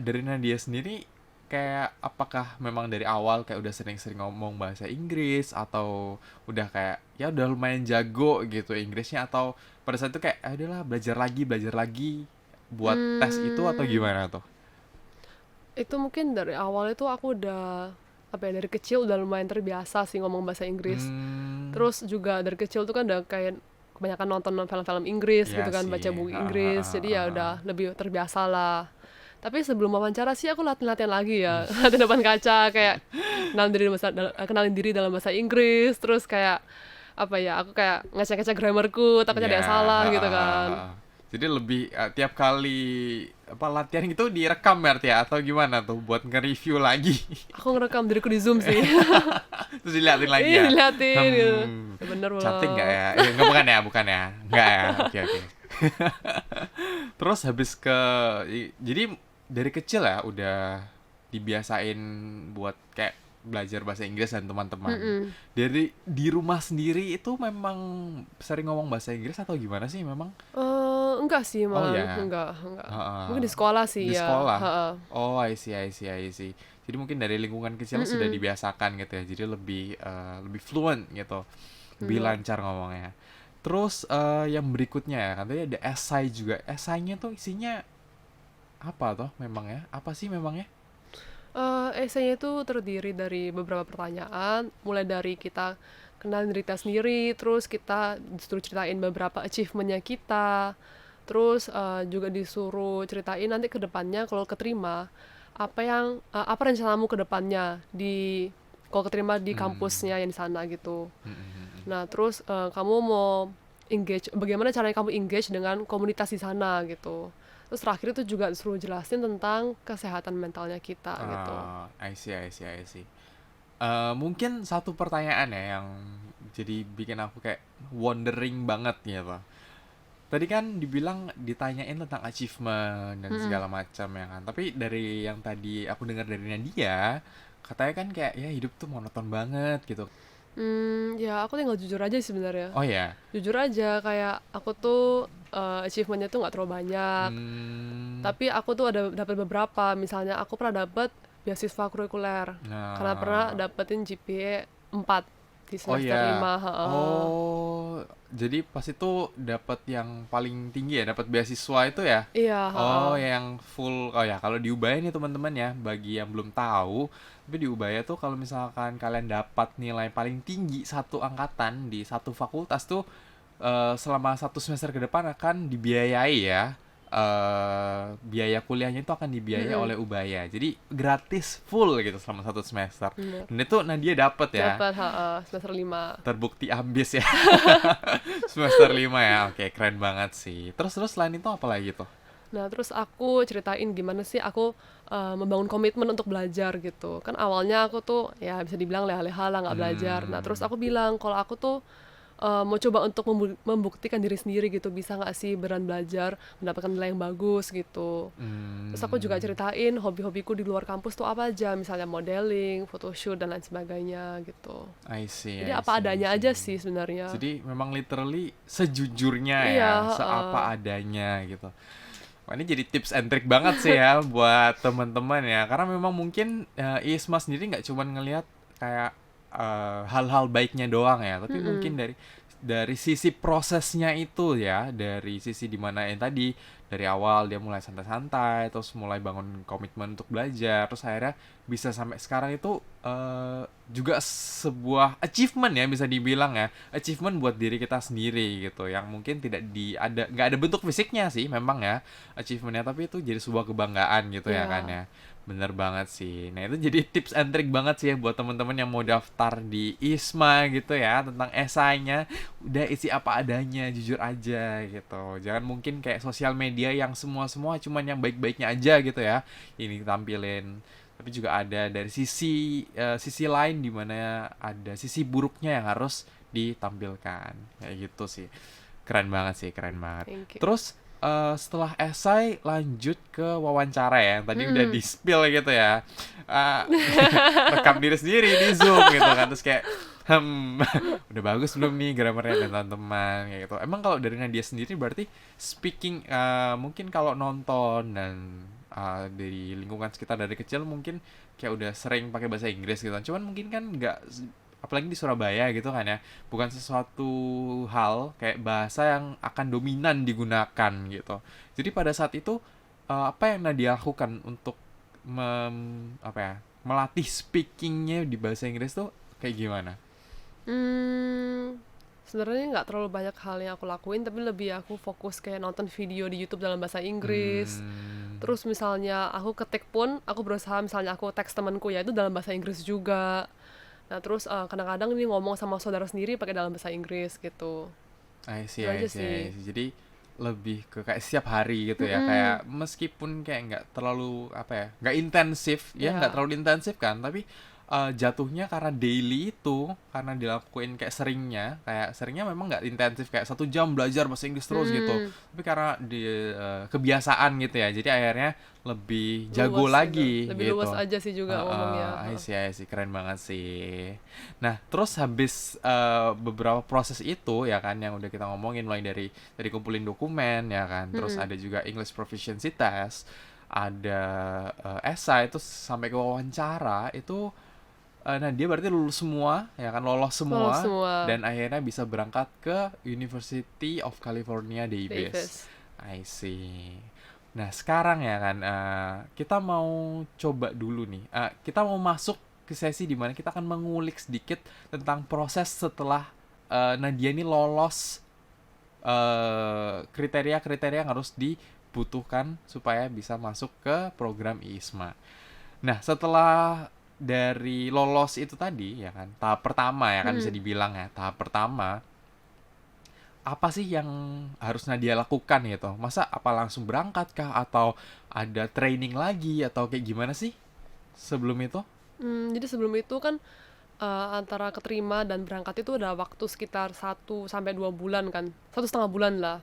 dari Nadia sendiri kayak apakah memang dari awal kayak udah sering-sering ngomong bahasa Inggris atau udah kayak ya udah lumayan jago gitu Inggrisnya, atau pada saat itu kayak ah, udahlah belajar lagi buat tes itu, atau Hmm, gimana tuh? itu mungkin dari awal itu aku udah apa ya dari kecil udah lumayan terbiasa sih ngomong bahasa Inggris. Hmm, Terus juga dari kecil tuh kan udah kayak kebanyakan nonton film-film Inggris ya gitu kan, sih. baca buku Ha, ha, Inggris. ha, Jadi ha, ya ha. udah lebih terbiasa lah. Tapi sebelum wawancara sih aku latihan-latihan lagi Hmm, ya. Latihan depan kaca kayak kenalin diri dalam bahasa Inggris, terus kayak apa ya, aku kayak ngecek-ngecek grammarku, takutnya ya, ada yang salah ha, gitu ha, ha, kan. ha. Jadi lebih tiap kali apa latihan itu direkam berarti ya, atau gimana tuh buat nge-review lagi? Aku ngerekam diriku di Zoom sih. Terus diliatin lagi Ih, ya. diliatin gitu. Hmm, Ya bener cantik nggak belum? ya? Nggak, bukan ya, nggak ya. Oke. Terus habis jadi dari kecil ya udah dibiasain buat kayak belajar bahasa Inggris dan teman-teman. Mm-mm. Dari di rumah sendiri itu memang sering ngomong bahasa Inggris atau gimana sih memang? Enggak sih, Oh malah ya, enggak. heeh. Mungkin di sekolah Di sih ya. sekolah. Heeh. Oh, I see. Jadi mungkin dari lingkungan kecil sudah Mm-mm. dibiasakan gitu ya. Jadi lebih fluent gitu. Lebih Bener. lancar ngomongnya. Terus yang berikutnya ya, katanya ada esai juga. Esainya tuh isinya apa toh memangnya? Apa sih memangnya? Esainya itu terdiri dari beberapa pertanyaan, mulai dari kita kenalin diri kita sendiri, terus kita disuruh ceritain beberapa achievement-nya kita, terus juga disuruh ceritain nanti ke depannya kalau keterima apa rencanamu ke depannya di kalau keterima di Hmm. kampusnya yang di sana gitu. Hmm, hmm, hmm. Nah, terus kamu mau bagaimana caranya kamu engage dengan komunitas di sana gitu. Terus terakhir itu juga disuruh jelasin tentang kesehatan mentalnya kita gitu. I see, I see, I see. Mungkin satu pertanyaan ya yang jadi bikin aku kayak wondering banget gitu. Tadi kan dibilang ditanyain tentang achievement dan Mm-mm. segala macam ya kan. Tapi dari yang tadi aku dengar dari Nadia, katanya kan kayak ya hidup tuh monoton banget gitu. Ya aku tinggal jujur aja sih sebenarnya. Oh ya. Jujur aja kayak aku tuh achievementnya tuh nggak terlalu banyak. Hmm. Tapi aku tuh ada dapat beberapa. Misalnya aku pernah dapat beasiswa kurikuler karena pernah Nah, dapetin GPA 4 di oh semester ya. 5. Oh, jadi pas itu dapat yang paling tinggi ya, dapat beasiswa itu ya? Iya, Oh, yang full. Oh ya, kalau di Ubaya nih teman-teman ya, bagi yang belum tahu, tapi di Ubaya tuh kalau misalkan kalian dapat nilai paling tinggi satu angkatan di satu fakultas tuh selama satu semester ke depan akan dibiayai ya. Biaya kuliahnya itu akan dibiayai Mm-mm, oleh Ubaya. Jadi gratis full gitu selama satu semester. bener. Dan itu Nadia dapet ya. Dapat semester 5. Terbukti ambis ya. Semester 5 ya. Oke, keren banget sih. Terus selain itu apa lagi tuh? Nah, terus aku ceritain gimana sih aku membangun komitmen untuk belajar gitu. Kan awalnya aku tuh ya bisa dibilang leha-leha lah nggak belajar. Nah, terus Hmm. aku bilang kalau aku tuh mau coba untuk membuktikan diri sendiri gitu. Bisa nggak sih beran belajar, mendapatkan nilai yang bagus gitu. Terus aku juga Hmm. ceritain hobi-hobiku di luar kampus tuh apa aja. Misalnya modeling, photoshoot, dan lain sebagainya gitu. I see, Jadi I apa see, I adanya see. aja sih sebenarnya. Jadi memang literally sejujurnya Iya, ya, heeh. seapa adanya gitu. Wah, ini jadi tips and trick banget sih ya buat teman-teman ya. Karena memang mungkin Isma sendiri nggak cuma ngelihat kayak hal-hal baiknya doang ya, tapi mungkin Mm-mm. dari sisi prosesnya itu ya, dari sisi dimana yang tadi dari awal dia mulai santai-santai, terus mulai bangun komitmen untuk belajar, terus akhirnya bisa sampai sekarang itu juga sebuah achievement ya bisa dibilang ya, achievement buat diri kita sendiri gitu, yang mungkin nggak ada bentuk fisiknya sih memang ya achievementnya, tapi itu jadi sebuah kebanggaan gitu ya kan Ya. ya. Bener banget sih. Nah itu jadi tips and trick banget sih ya buat teman-teman yang mau daftar di ISMA gitu ya, tentang esainya udah isi apa adanya, jujur aja gitu. Jangan mungkin kayak sosial media yang semua-semua cuman yang baik-baiknya aja gitu ya ini tampilin. Tapi juga ada dari sisi lain di mana ada sisi buruknya yang harus ditampilkan. Kayak gitu sih. Keren banget sih, keren banget. Thank you. Terus setelah esai lanjut ke wawancara ya, yang tadi udah di Mm-mm. spill gitu ya. Eh, rekam diri sendiri di Zoom gitu kan, terus kayak udah bagus belum nih grammarnya dan teman-teman kayak gitu. Emang kalau dari Nadia sendiri berarti speaking mungkin kalau nonton dan dari lingkungan sekitar dari kecil mungkin kayak udah sering pakai bahasa Inggris gitu. Cuman mungkin kan nggak, apalagi di Surabaya gitu kan ya, bukan sesuatu hal kayak bahasa yang akan dominan digunakan gitu. Jadi pada saat itu apa yang Nadia lakukan untuk apa ya, melatih speakingnya di bahasa Inggris tuh kayak gimana? Hmm, sebenarnya nggak terlalu banyak hal yang aku lakuin, tapi lebih aku fokus kayak nonton video di YouTube dalam bahasa Inggris. Hmm. Terus misalnya aku ketik pun, aku berusaha misalnya aku teks temanku ya itu dalam bahasa Inggris juga. Nah terus kadang-kadang ini ngomong sama saudara sendiri pakai dalam bahasa Inggris gitu. I see, Itu I aja see, I sih. see. Jadi lebih ke kayak setiap hari gitu ya, Mm-mm. kayak meskipun kayak nggak terlalu apa ya, nggak intensif ya, nggak Ya, terlalu intensif kan, tapi jatuhnya karena daily itu, karena dilakuin kayak seringnya memang nggak intensif kayak 1 jam belajar bahasa Inggris terus gitu, mm, tapi karena kebiasaan gitu ya, jadi akhirnya lebih jago luas itu. lagi Lebih luas gitu. aja sih juga ngomongnya. I see, keren banget sih. Nah, terus habis beberapa proses itu ya kan yang udah kita ngomongin, mulai dari kumpulin dokumen ya kan, terus Mm-mm. ada juga English Proficiency Test, ada essay, itu sampai ke wawancara itu. Nah, dia berarti lulus semua ya kan, lolos Lolos semua semua. dan akhirnya bisa berangkat ke University of California Davis. Davis. I see. Nah, sekarang ya kan kita mau coba dulu nih. Kita mau masuk ke sesi di mana kita akan mengulik sedikit tentang proses setelah Nadia ini lolos kriteria-kriteria yang harus dibutuhkan supaya bisa masuk ke program ISMA. Nah, setelah dari lolos itu tadi ya kan, tahap pertama ya kan bisa Mm-mm. dibilang ya, tahap pertama apa sih yang harus Nadia lakukan gitu? Masa apa langsung berangkat kah atau ada training lagi atau kayak gimana sih sebelum itu? Jadi sebelum itu kan antara keterima dan berangkat itu ada waktu sekitar 1 sampai 2 bulan kan, 1,5 bulan lah.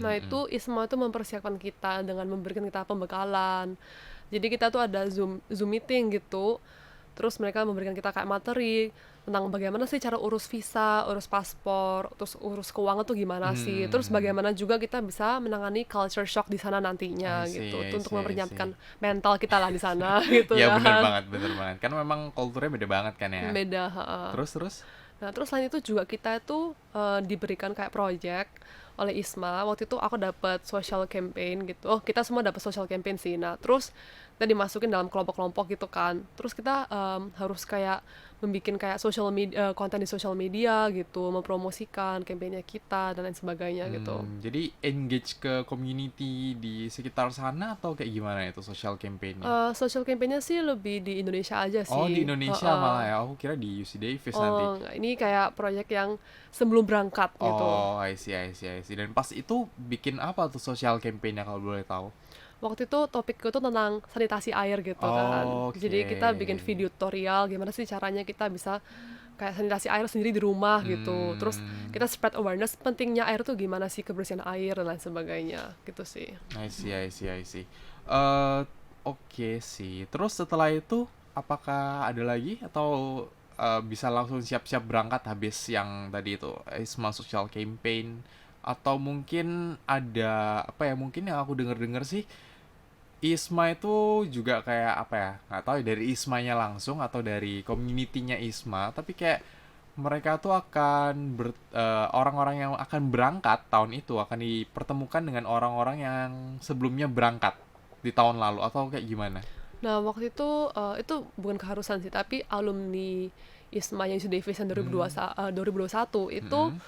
Nah Mm-mm-mm. itu ISMA itu mempersiapkan kita dengan memberikan kita pembekalan. Jadi kita tuh ada Zoom meeting gitu. Terus mereka memberikan kita kayak materi tentang bagaimana sih cara urus visa, urus paspor, terus urus keuangan tuh gimana sih. Terus Hmm, bagaimana juga kita bisa menangani culture shock di sana nantinya I gitu. see, Itu I untuk see, I see. mempersiapkan mental kita lah di sana gitu Ya bener kan. banget, bener banget. Kan memang kulturnya beda banget kan ya. Beda, heeh. Terus terus? Nah, terus selain itu juga kita itu diberikan kayak project oleh ISMA. Waktu itu aku dapat social campaign gitu. Oh, kita semua dapat social campaign sih. Nah, terus kita dimasukin dalam kelompok-kelompok gitu kan. Terus kita harus kayak membuat kayak social media, konten di social media gitu, mempromosikan campaignnya kita dan lain sebagainya gitu. Jadi engage ke community di sekitar sana atau kayak gimana itu social campaign-nya? Social campaignnya sih lebih di Indonesia aja Oh, di sih. Indonesia Heeh. malah ya. Aku kira di UC Davis nanti. Oh, enggak. Ini kayak proyek yang sebelum berangkat gitu. Oh, I see, I see, I see. Dan pas itu bikin apa tuh social campaign-nya kalau boleh tahu? Waktu itu topikku tuh tentang sanitasi air gitu kan. Jadi kita bikin Oke. video tutorial gimana sih caranya kita bisa kayak sanitasi air sendiri di rumah gitu. Terus Hmm, kita spread awareness pentingnya air tuh gimana sih, kebersihan air dan lain sebagainya gitu sih. I see, I see, I see. Eh, oke sih. Terus setelah itu, apakah ada lagi atau bisa langsung siap-siap berangkat habis yang tadi itu ISMA Social Campaign atau mungkin ada apa ya? Mungkin yang aku dengar-dengar sih ISMA itu juga kayak apa ya? Nggak tahu ya dari ISMA-nya langsung atau dari community-nya ISMA, tapi kayak mereka tuh akan orang-orang yang akan berangkat tahun itu akan dipertemukan dengan orang-orang yang sebelumnya berangkat di tahun lalu atau kayak gimana? Nah, waktu itu bukan keharusan sih, tapi alumni ISMA yang sudah Davis yang Hmm. 2021 itu Mm-mm.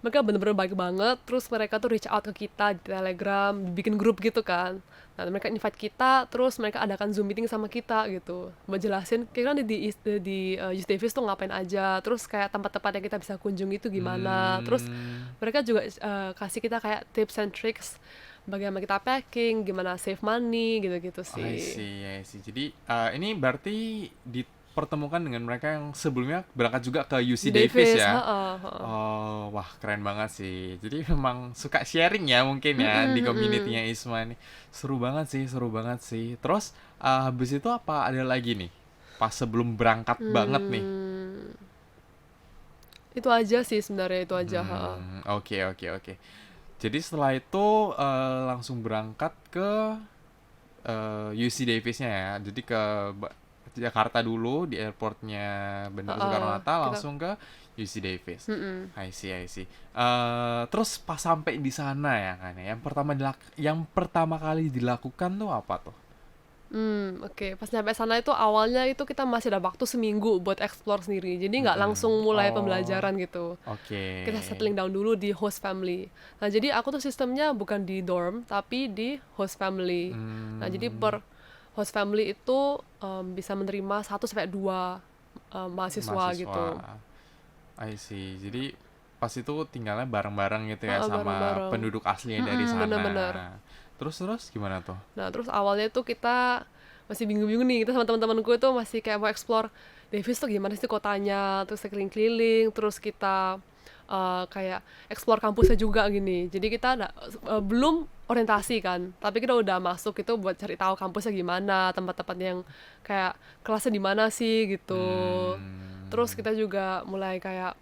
mereka bener-bener baik banget. Terus mereka tuh reach out ke kita di Telegram, bikin grup gitu kan. Nah, mereka invite kita, terus mereka adakan Zoom meeting sama kita gitu. Buat jelasin, kira di Youth Davis tuh ngapain aja, terus kayak tempat-tempat yang kita bisa kunjungi itu gimana. Terus Hmm. mereka juga kasih kita kayak tips and tricks bagaimana kita packing, gimana save money gitu-gitu I sih. see, I see. Jadi ini berarti dipertemukan dengan mereka yang sebelumnya berangkat juga ke UC Di Davis Davis, ya. heeh, heeh. Oh, wah keren banget sih. Jadi memang suka sharing ya mungkin ya di Mm-mm, mm-mm. community-nya Isma ini. Seru banget sih, seru banget sih. Terus habis itu apa ada lagi nih? Pas sebelum berangkat banget nih. Hmm, itu aja sih sebenarnya itu aja, heeh. Oke, oke, oke. Jadi setelah itu langsung berangkat ke UC Davis-nya ya. Jadi ke Jakarta dulu di airportnya Bandara Heeh, Soekarno-Hatta kita langsung ke UC Davis. mm-mm. I see, I see. Terus pas sampai di sana ya kan ya. Yang pertama kali dilakukan tuh apa tuh? Oke. Pas nyampe sana itu awalnya itu kita masih ada waktu seminggu buat explore sendiri. Jadi nggak langsung mulai Oh, pembelajaran gitu. oke. Kita settling down dulu di host family. Nah, jadi aku tuh sistemnya bukan di dorm, tapi di host family. Nah, jadi Hmm, per host family itu bisa menerima 1 sampai 2 mahasiswa mahasiswa. gitu. I see. Jadi pas itu tinggalnya bareng-bareng gitu ya Heeh, sama bareng-bareng. penduduk aslinya dari sana. Bener-bener. Terus gimana tuh? Nah, terus awalnya tuh kita masih bingung-bingung nih, kita sama teman-temanku itu masih kayak mau explore Davis tuh gimana sih kotanya, terus kita keliling-keliling, terus kita kayak explore kampusnya juga gini. Jadi kita belum orientasi kan, tapi kita udah masuk itu buat cari tahu kampusnya gimana, tempat-tempat yang kayak kelasnya di mana sih gitu. Terus Hmm, kita juga mulai kayak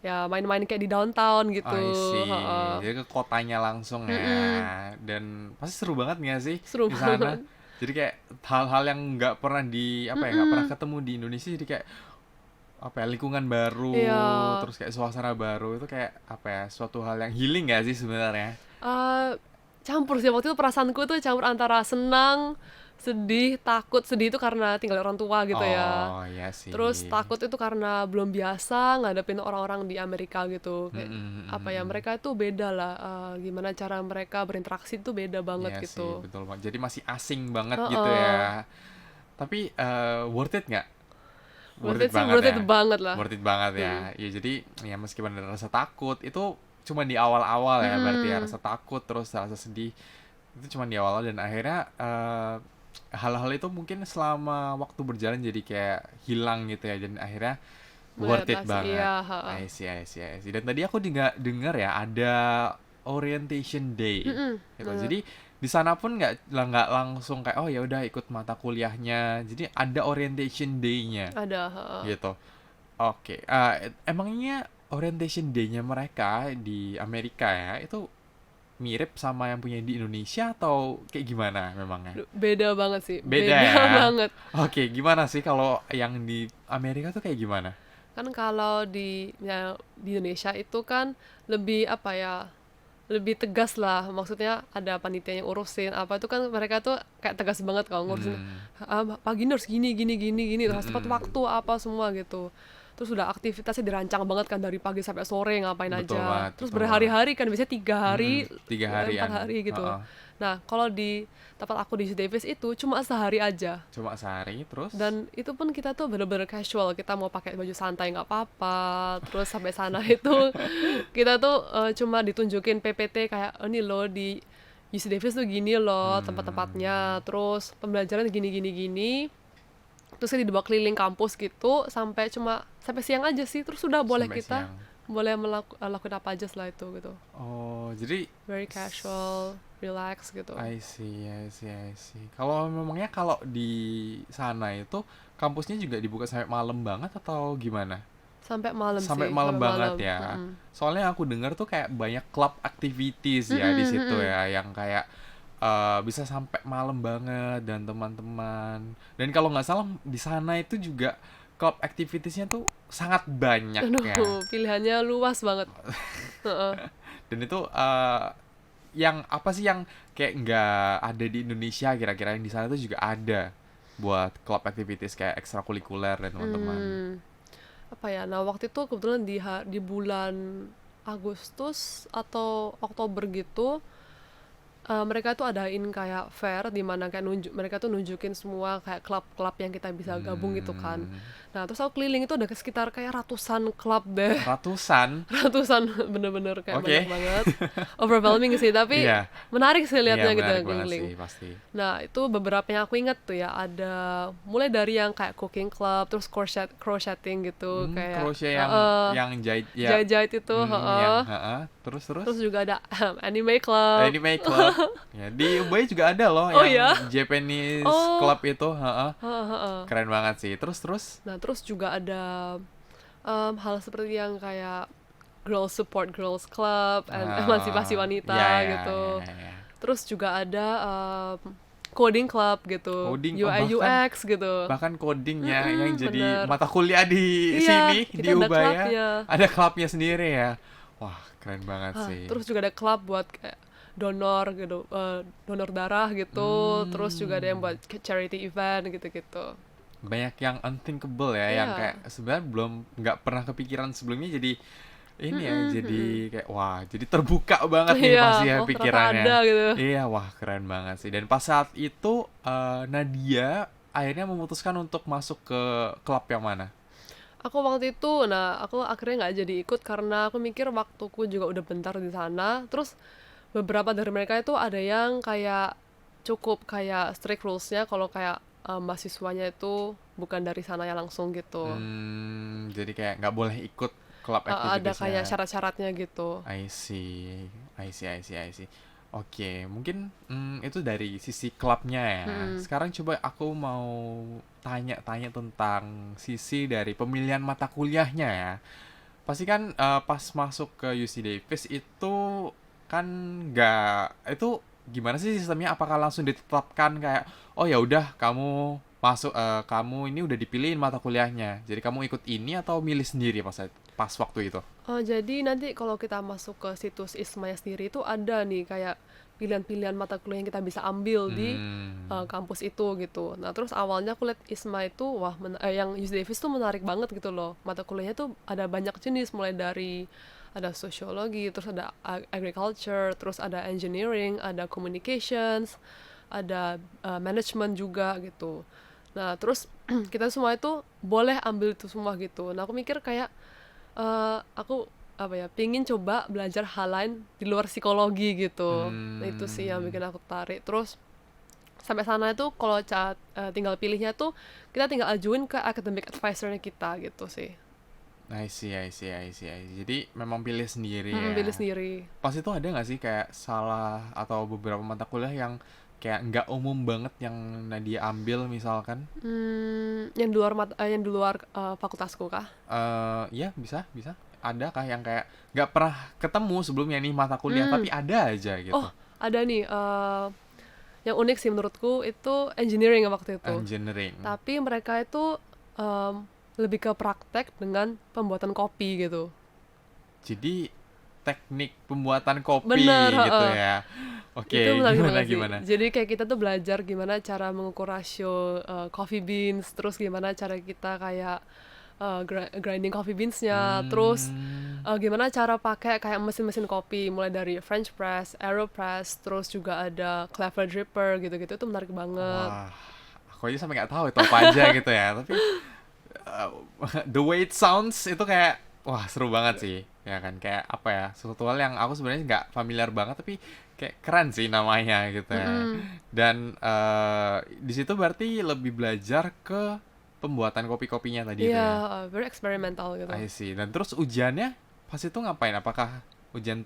ya main-main kayak di downtown gitu. I Heeh. see. Jadi ke kotanya langsung Mm-mm. ya. Dan pasti seru banget nggak sih Seru di sana? banget. Jadi kayak hal-hal yang nggak pernah apa ya, nggak pernah Mm-mm. ketemu di Indonesia. Jadi kayak apa ya, lingkungan baru, Iya. terus kayak suasana baru itu kayak apa ya, suatu hal yang healing nggak sih sebenarnya? Eee, campur sih, waktu itu perasaanku tuh campur antara senang Sedih, takut. Sedih itu karena tinggal orang tua gitu ya. Oh, iya Terus sih. takut itu karena belum biasa ngadepin orang-orang di Amerika gitu. Kayak apa ya, Mm-mm. mereka itu beda lah, gimana cara mereka berinteraksi itu beda banget Iya sih, gitu. betul Bang. Jadi masih asing banget gitu Heeh. ya. Tapi worth it nggak? Worth Worth it it sih, banget worth ya. it banget lah. Worth it banget ya. Mm. Ya jadi ya meskipun ada rasa takut itu cuma di awal-awal ya, berarti ya Mm-mm. rasa takut terus rasa sedih itu cuma di awal dan akhirnya hal-hal itu mungkin selama waktu berjalan jadi kayak hilang gitu ya dan akhirnya Mulai worth it adaptasi, banget. iya, heeh. I see, I see, I see. Dan tadi aku juga dengar ya ada orientation day Mm-mm, gitu. bener. Jadi di sana pun nggak langsung kayak oh ya udah ikut mata kuliahnya. Jadi ada orientation day-nya Ada, heeh. gitu. Oke, emangnya orientation day-nya mereka di Amerika ya itu mirip sama yang punya di Indonesia atau kayak gimana memangnya? Duh, beda banget sih, Beda beda ya. banget. Oke, gimana sih kalau yang di Amerika tuh kayak gimana? Kan kalau di ya, di Indonesia itu kan lebih apa ya, lebih tegas lah, maksudnya ada panitia yang urusin apa itu kan, mereka tuh kayak tegas banget kalau ngurusin, Hmm, pagi ini harus gini gini gini gini, harus tepat mm-mm. waktu apa semua gitu. Terus udah aktivitasnya dirancang banget kan dari pagi sampai sore ngapain Betul aja. banget, Terus betul banget. berhari-hari kan, biasanya 3 hari, 3 harian. 4 hari gitu. Heeh. Nah kalau di tempat aku di UC Davis itu cuma sehari aja. Cuma sehari terus. Dan itu pun kita tuh bener-bener casual, kita mau pakai baju santai nggak apa-apa. Terus sampai sana itu kita tuh cuma ditunjukin PPT kayak, "Oh, ini loh di UC Davis tuh gini loh Hmm, tempat-tempatnya, terus pembelajaran gini gini gini." Terus kita dibawa keliling kampus gitu sampai siang aja sih. Terus sudah boleh sampai kita siang. boleh lakuin apa aja setelah itu gitu. Oh, jadi Very casual, relax gitu. I see, I see, I see. Kalau memangnya kalau di sana itu kampusnya juga dibuka sampai malam banget atau gimana? Sampai malam Sampai sih, malam sampai banget malam. ya. Mm-mm. Soalnya aku dengar tuh kayak banyak club activities ya di Mm-mm, situ mm-mm. ya, yang kayak bisa sampai malam banget dan teman-teman. Dan kalau nggak salah di sana itu juga club activitiesnya tuh sangat banyak ya. Aduh, pilihannya luas banget. Heeh. Dan itu yang apa sih yang kayak nggak ada di Indonesia kira-kira yang di sana tuh juga ada buat club activities kayak ekstrakurikuler dan teman-teman. Hmm, apa ya? Nah, waktu itu kebetulan di bulan Agustus atau Oktober gitu, mereka tuh adain kayak fair di mana kayak mereka tuh nunjukin semua kayak klub-klub yang kita bisa gabung gitu kan. Hmm, Nah, terus aku keliling itu ada sekitar kayak ratusan klub deh. ratusan. Ratusan, bener-bener kayak banyak Oke. banget. Overwhelming sih, tapi Iya, menarik sih iya liatnya gitu menarik yang banget sih keliling. pasti. Nah, itu beberapa yang aku inget tuh ya, ada mulai dari yang kayak cooking club, terus crocheting gitu, kayak Crochet heeh, yang jahit ya. jahit-jahit itu, Yang heeh. terus terus. Terus juga ada anime club. Anime club. Ya, di Ubay juga ada loh Oh yang ya? Japanese Oh, club itu, heeh, heeh. Keren banget sih. Terus terus. Nah, terus juga ada hal seperti yang kayak girls support girls club, and emansipasi Ya wanita ya gitu. ya ya. Terus juga ada coding club gitu, Coding, oh UI bahkan UX gitu. bahkan codingnya yang Mm-mm, jadi bener. mata kuliah di Iya, sini di kita ada Ubaya klubnya. ada klubnya sendiri ya. Wah, keren banget Hah, sih. terus juga ada klub buat kayak donor gitu, donor darah gitu. Terus juga ada yang Hmm, buat charity event gitu-gitu. banyak yang unthinkable ya, yang Iya. kayak sebenarnya belum nggak pernah kepikiran sebelumnya jadi ini ya, Mm-mm, jadi mm-mm. kayak wah, jadi terbuka banget nih pasti Iya, ya oh ternyata ada pikirannya. gitu. Iya, wah keren banget sih. Dan pas saat itu Nadia akhirnya memutuskan untuk masuk ke klub yang mana? Aku akhirnya nggak jadi ikut karena aku mikir waktuku juga udah bentar di sana. Terus beberapa dari mereka itu ada yang kayak cukup kayak strict rules-nya kalau kayak mahasiswanya itu bukan dari sana ya langsung gitu. Jadi kayak nggak boleh ikut klub Ada kayak activitiesnya. syarat-syaratnya gitu. I see, I see, I see, I see. Oke, mungkin itu dari sisi klubnya ya. Mm-mm. Sekarang coba aku mau tanya-tanya tentang sisi dari pemilihan mata kuliahnya ya. Pasti kan pas masuk ke UC Davis itu kan nggak itu gimana sih sistemnya? Apakah langsung ditetapkan kayak oh ya udah kamu masuk kamu ini udah dipilihin mata kuliahnya. Jadi kamu ikut ini atau milih sendiri pas waktu itu? Jadi nanti kalau kita masuk ke situs ISMA sendiri itu ada nih kayak pilihan-pilihan mata kuliah yang kita bisa ambil di Hmm. kampus itu gitu. Nah terus awalnya aku lihat ISMA itu wah yang UC Davis tuh menarik banget gitu loh. Mata kuliahnya tuh ada banyak jenis, mulai dari ada sosiologi, terus ada agriculture, terus ada engineering, ada communications, ada management juga gitu. Nah terus kita semua itu boleh ambil itu semua gitu. Nah aku mikir kayak aku apa ya, pingin coba belajar hal lain di luar psikologi gitu. Nah itu sih yang Hmm. bikin aku tarik. Terus sampai sana itu kalau tinggal pilihnya tuh kita tinggal ajuin ke academic advisornya kita gitu sih. I see, I see, I see, I see. Jadi memang pilih sendiri Pilih ya. sendiri. Pas itu ada nggak sih kayak salah atau beberapa mata kuliah yang kayak nggak umum banget yang Nadia ambil misalkan? Yang di luar fakultasku kah? Ya bisa, bisa. Ada kah yang kayak nggak pernah ketemu sebelumnya nih mata kuliah Hmm, tapi ada aja gitu? oh ada nih yang unik sih menurutku itu engineering waktu itu. Engineering. Tapi mereka itu lebih ke praktek dengan pembuatan kopi gitu. Jadi teknik pembuatan kopi Bener, gitu heeh. ya. Itu Oke, menarik gimana banget sih. gimana? Jadi kayak kita tuh belajar gimana cara mengukur rasio coffee beans, terus gimana cara kita kayak grinding coffee beansnya, terus Hmm. gimana cara pakai kayak mesin-mesin kopi, mulai dari French press, Aeropress, terus juga ada clever dripper gitu-gitu. Itu menarik banget. Wah, aku aja sampai nggak tahu itu apa aja gitu ya. Tapi uh, the way it sounds itu kayak wah seru banget sih, ya kan, kayak apa ya, sesuatu hal yang aku sebenarnya nggak familiar banget tapi kayak keren sih namanya gitu ya. Mm-mm. Dan di situ berarti lebih belajar ke pembuatan kopi-kopinya tadi itu Iya, ya. very experimental gitu. I see. Dan terus ujiannya pas itu ngapain, apakah ujian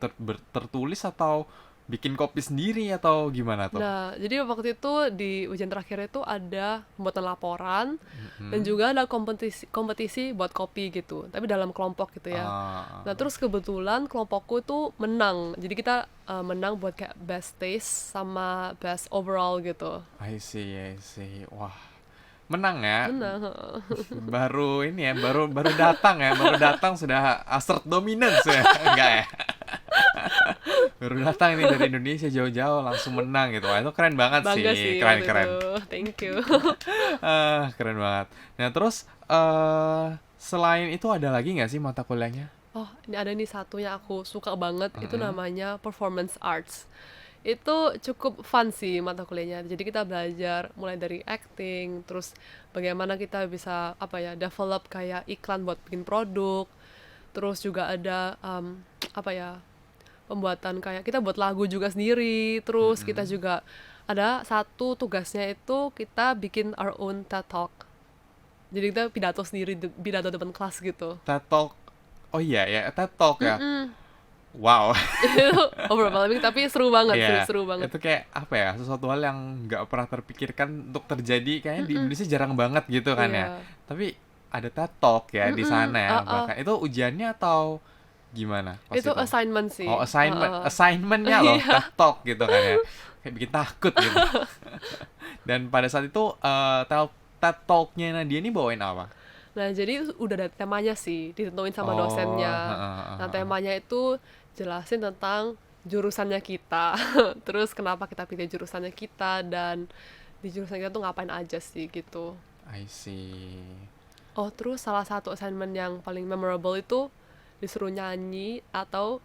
tertulis atau bikin kopi sendiri atau gimana tuh? Nah, jadi waktu itu di ujian terakhir itu ada pembuatan laporan dan Hmm. juga ada kompetisi kompetisi buat kopi gitu, tapi dalam kelompok gitu ya. Ah, Nah, terus kebetulan kelompokku tuh menang. Jadi kita menang buat kayak best taste sama best overall gitu. I see, I see. Wah, menang ya. Menang, heeh. Baru ini ya, baru baru datang ya, baru datang sudah assert dominance ya. Enggak ya. Baru datang ini dari Indonesia jauh-jauh langsung menang gitu. Wah, itu keren banak Bangga sih. sih waktu itu. Keren-keren. Thank you. Keren banget. Nah, terus selain itu ada lagi nggak sih mata kuliahnya? Oh, ini ada nih satu yang aku suka banget, itu Mm-mm. namanya performance arts. Itu cukup fun sih mata kuliahnya. Jadi kita belajar mulai dari acting, terus bagaimana kita bisa apa ya, develop kayak iklan buat bikin produk. Terus juga ada apa ya, pembuatan kayak kita buat lagu juga sendiri. Terus kita Mm-mm. juga ada satu tugasnya itu kita bikin our own TED Talk. Jadi kita pidato sendiri, pidato depan kelas gitu. TED Talk. Oh iya ya, TED Talk ya. Mm-mm. Wow. Itu overwhelming tapi seru banget sih, Iya, seru banget. itu kayak apa ya, sesuatu hal yang nggak pernah terpikirkan untuk terjadi kayaknya di Mm-mm. Indonesia jarang banget gitu kan ya. Iya. Tapi ada TED Talk ya di Mm-mm. sana ya, bahkan itu ujiannya atau gimana pas Itu itu? assignment Oh, sih. assignmentnya loh Iya. TED Talk gitu kan ya, kayak bikin takut gitu. Dan pada saat itu TED Talknya Nadia ini bawain apa? Nah, jadi udah ada temanya sih, ditentuin sama Oh, dosennya. Nah, temanya itu jelasin tentang jurusannya kita. Terus kenapa kita pilih jurusannya kita dan di jurusan kita tuh ngapain aja sih gitu. I see. Oh, terus salah satu assignment yang paling memorable itu disuruh nyanyi atau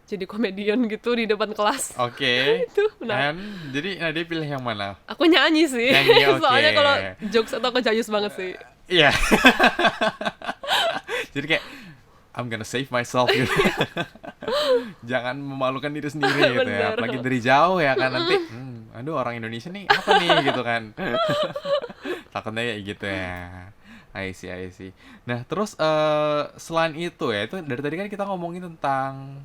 jadi komedian gitu di depan kelas. Oke. Itu benar. Jadi Nadia pilih yang mana? Aku nyanyi sih. Nyanyi, oke. Soalnya kalau jokes atau kejayus banget sih. Iya. Jadi kayak I'm gonna save myself gitu. Jangan memalukan diri sendiri gitu ya. Bener. Apalagi dari jauh ya kan nanti aduh orang Indonesia nih apa nih gitu kan. Takutnya kayak gitu ya. I see, I see. Nah, terus selain itu ya, itu dari tadi kan kita ngomongin tentang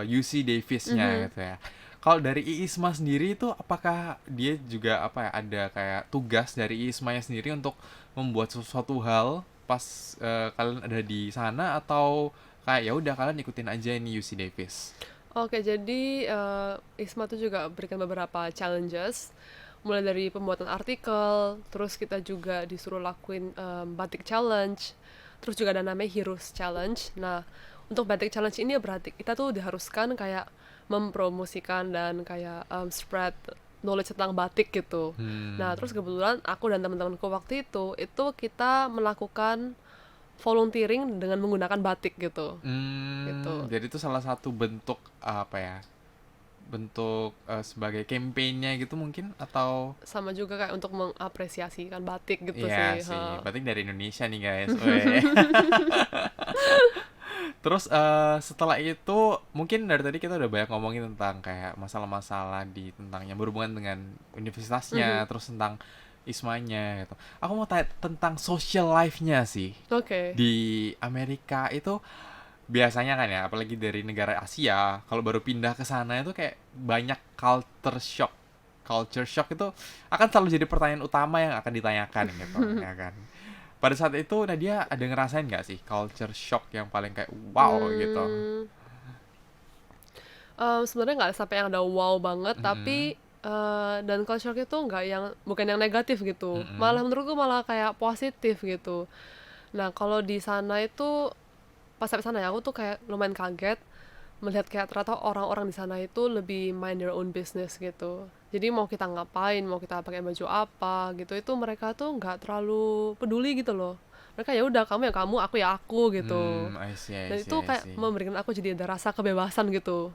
UC Davis-nya Mhm. gitu ya. Kalau dari IISMA sendiri itu apakah dia juga apa ya, ada kayak tugas dari IISMA-nya sendiri untuk membuat sesuatu hal pas kalian ada di sana atau kayak ya udah kalian ikutin aja ini UC Davis? Oke, jadi ISMA tuh juga berikan beberapa challenges, mulai dari pembuatan artikel, terus kita juga disuruh lakuin batik challenge, terus juga ada namanya Heroes Challenge. Nah, untuk batik challenge ini berarti kita tuh diharuskan kayak mempromosikan dan kayak spread knowledge tentang batik gitu. Nah, terus kebetulan aku dan teman-temanku waktu itu kita melakukan volunteering dengan menggunakan batik gitu. Gitu. Jadi itu salah satu bentuk apa ya? Bentuk sebagai campaign-nya gitu mungkin atau Sama juga kayak untuk mengapresiasikan batik gitu iya sih. sih, Ha. batik dari Indonesia nih guys. Weh. Terus setelah itu mungkin dari tadi kita udah banyak ngomongin tentang kayak masalah-masalah di tentang yang berhubungan dengan universitasnya, terus tentang ismanya gitu. Aku mau tanya tentang social life-nya sih. Oke. Di Amerika itu biasanya kan ya, apalagi dari negara Asia, kalau baru pindah ke sana itu kayak banyak culture shock. Culture shock itu akan selalu jadi pertanyaan utama yang akan ditanyakan gitu, ya kan. Pada saat itu Nadia ada ngerasain nggak sih culture shock yang paling kayak wow gitu? Hmm, sebenarnya nggak sampai yang ada wow banget, Mm-mm, tapi dan culture shock itu nggak yang bukan yang negatif gitu. mm-mm, Malah menurutku malah kayak positif gitu. Nah, kalau di sana itu pas sampai sana ya aku tuh kayak lumayan kaget melihat kayak ternyata orang-orang di sana itu lebih mind their own business gitu. Jadi mau kita ngapain, mau kita pakai baju apa gitu, itu mereka tuh nggak terlalu peduli gitu loh. Mereka ya udah kamu ya kamu, aku ya aku gitu. I see, I Dan see, itu I kayak see. memberikan aku jadi ada rasa kebebasan gitu.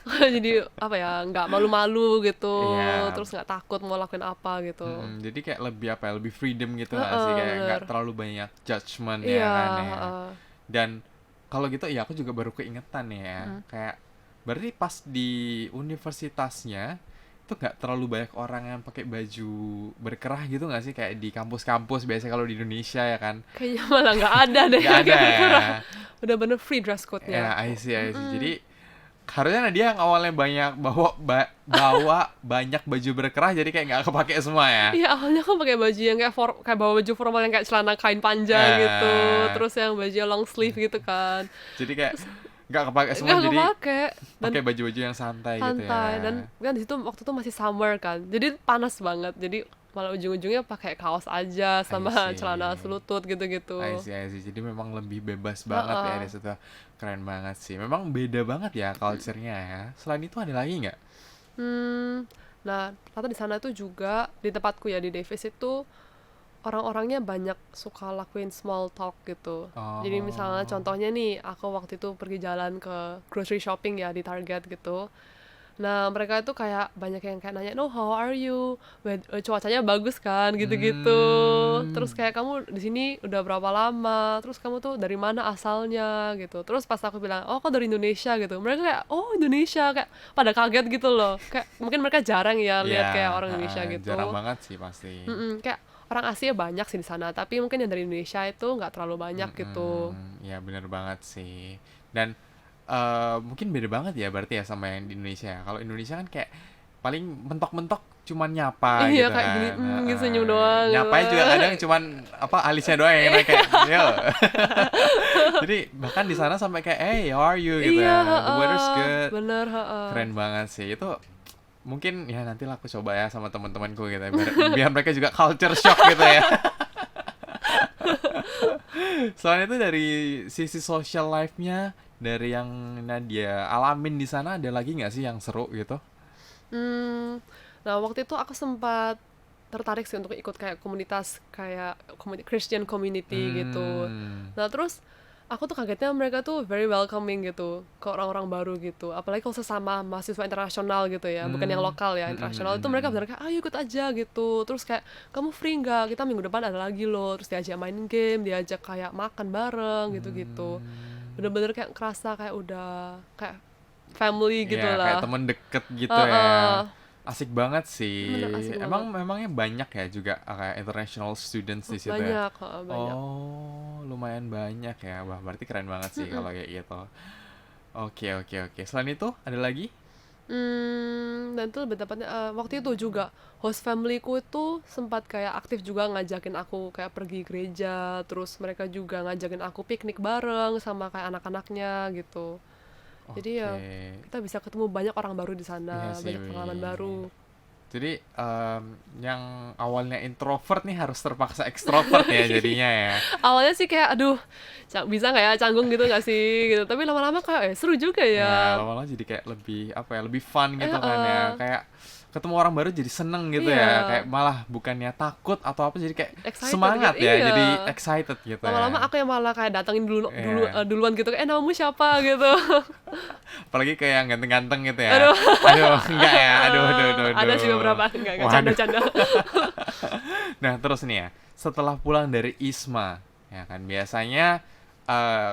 Jadi apa ya, nggak malu-malu gitu, Iya, terus nggak takut mau lakuin apa gitu. jadi kayak lebih apa ya, lebih freedom gitu nggak sih? Heeh, Kayak nggak bener. terlalu banyak judgement ya Iya, kan ya. heeh. Dan kalau gitu ya aku juga baru keingetan nih ya. Kayak berarti pas di universitasnya itu nggak terlalu banyak orang yang pakai baju berkerah gitu nggak sih? Kayak di kampus-kampus biasanya kalau di Indonesia ya kan. Kayaknya malah nggak ada deh Nggak ada kayak ya. berkurang. Bener-bener free dress code-nya. Ya, I see, I see. Jadi harusnya dia yang awalnya banyak bawa banyak baju berkerah jadi kayak nggak kepake semua ya. Iya, awalnya aku pakai baju yang kayak bawa baju formal yang kayak celana kain panjang gitu, Eh, terus yang baju long sleeve gitu kan. jadi kayak nggak kepake semua Nggak jadi kepake dan pakai baju-baju yang santai gitu ya. santai dan kan di situ waktu itu masih summer kan, jadi panas banget. Jadi malah ujung-ujungnya pakai kaos aja I sama celana see. selutut I gitu-gitu. see, I see. Jadi memang lebih bebas banget ya Heeh. di situ. Keren banget sih. Memang beda banget ya culture-nya ya. Selain itu ada lagi nggak? Hmm, nah, ternyata di sana tuh juga di tempatku ya di Davis itu orang-orangnya banyak suka lakuin small talk gitu. Jadi misalnya Oh. contohnya nih, aku waktu itu pergi jalan ke grocery shopping ya di Target gitu. Nah, mereka itu kayak banyak yang kayak nanya, "No, how are you? Cuacanya bagus kan?" gitu-gitu. Hmm. Terus kayak kamu di sini udah berapa lama? Terus kamu tuh dari mana asalnya gitu. Terus pas aku bilang, "Oh, aku dari Indonesia." gitu. Mereka kayak, "Oh, Indonesia." Kayak pada kaget gitu loh. Kayak mungkin mereka jarang ya Ya, lihat kayak orang Indonesia heeh, jarang gitu. banget sih pasti. Kayak orang Asia banyak sih di sana, tapi mungkin yang dari Indonesia itu nggak terlalu banyak gitu. Ya bener banget sih. Dan mungkin beda banget ya berarti ya sama yang di Indonesia ya. Kalau Indonesia kan kayak paling mentok-mentok cuman nyapa Iya gitu kayak gini, kan. gitu Heeh. senyum doang gitu. Nyapanya juga kadang cuman apa alisnya doang yang kena kayak yo. Jadi bahkan di sana sampai kayak hey how are you gitu Iya, ya. The weather's heeh, good. bener, heeh. Keren banget sih. Itu mungkin ya nanti lah aku coba ya sama teman-temanku gitu ya, biar mereka juga culture shock gitu ya. Selain itu dari sisi social life-nya dari yang Nadia alamin di sana ada lagi nggak sih yang seru gitu? Hmm, nah waktu itu aku sempat tertarik sih untuk ikut kayak komunitas kayak Christian community gitu. Hmm, Nah terus aku tuh kagetnya mereka tuh very welcoming gitu ke orang-orang baru gitu. Apalagi kalau sesama mahasiswa internasional gitu ya, bukan yang hmm, lokal ya, hmm, hmm, internasional hmm, itu hmm, mereka hmm. bener kayak ayo ikut aja gitu. Terus kayak kamu free nggak? Kita minggu depan ada lagi loh. Terus diajak main game, diajak kayak makan bareng gitu-gitu. Bener-bener kayak kerasa kayak udah kayak family gitu Ya kayak lah. temen deket gitu Heeh. ya. Asik banget sih. Bener asik banget. Memangnya banyak ya juga kayak international students di situ ya. Banyak, heeh, banyak. Oh, lumayan banyak ya. Wah, berarti keren banget sih kalau kayak gitu. Oke, oke, oke. Selain itu ada lagi? Dan itu lebih tepatnya waktu itu juga host familyku itu sempat kayak aktif juga ngajakin aku kayak pergi gereja, terus mereka juga ngajakin aku piknik bareng sama kayak anak-anaknya gitu. Jadi ya Oke. kita bisa ketemu banyak orang baru di Iya sana, sih. banyak pengalaman baru. Jadi yang awalnya introvert nih harus terpaksa ekstrovert ya jadinya ya. Awalnya sih kayak aduh, bisa nggak ya canggung gitu nggak sih gitu. Tapi lama-lama kayak seru juga Ya ya. lama-lama jadi kayak lebih apa ya, lebih fun gitu kan ya. Eh, Kayak ketemu orang baru jadi seneng gitu iya, ya. Kayak malah bukannya takut atau apa, jadi kayak excited gitu. semangat ya, Iya. jadi excited gitu Lama-lama ya. aku yang malah kayak datengin Iya. duluan gitu, namamu siapa gitu. Apalagi kayak yang ganteng-ganteng gitu ya. Aduh. Aduh, enggak ya. Aduh, aduh, aduh, Ada sih aduh. beberapa, enggak Waduh. canda-canda. Nah, terus nih ya, setelah pulang dari ISMA, ya kan biasanya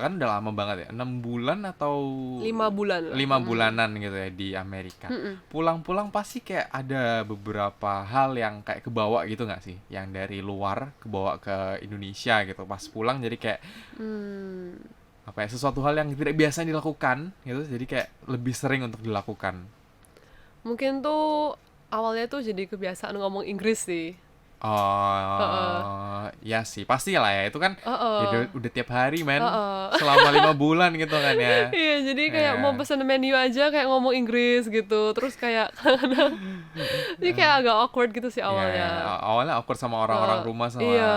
kan udah lama banget ya, 6 bulan atau 5 bulan lah. 5 bulanan gitu ya di Amerika. Mm-mm. Pulang-pulang pasti kayak ada beberapa hal yang kayak kebawa gitu nggak sih? Yang dari luar kebawa ke Indonesia gitu. Pas pulang jadi kayak Hmm, apa ya, sesuatu hal yang tidak biasa dilakukan gitu. Jadi kayak lebih sering untuk dilakukan. mungkin tuh awalnya tuh jadi kebiasaan ngomong Inggris sih. Heeh. Oh, ya sih, pasti lah ya. Itu kan ya Heeh. udah tiap hari, men. Heeh. Selama 5 bulan gitu kan ya. Iya, jadi kayak mau Ya. pesen menu aja kayak ngomong Inggris gitu. Terus kayak jadi kayak agak awkward gitu sih Ya, awalnya. awalnya awkward sama orang-orang Heeh. rumah sama. Iya.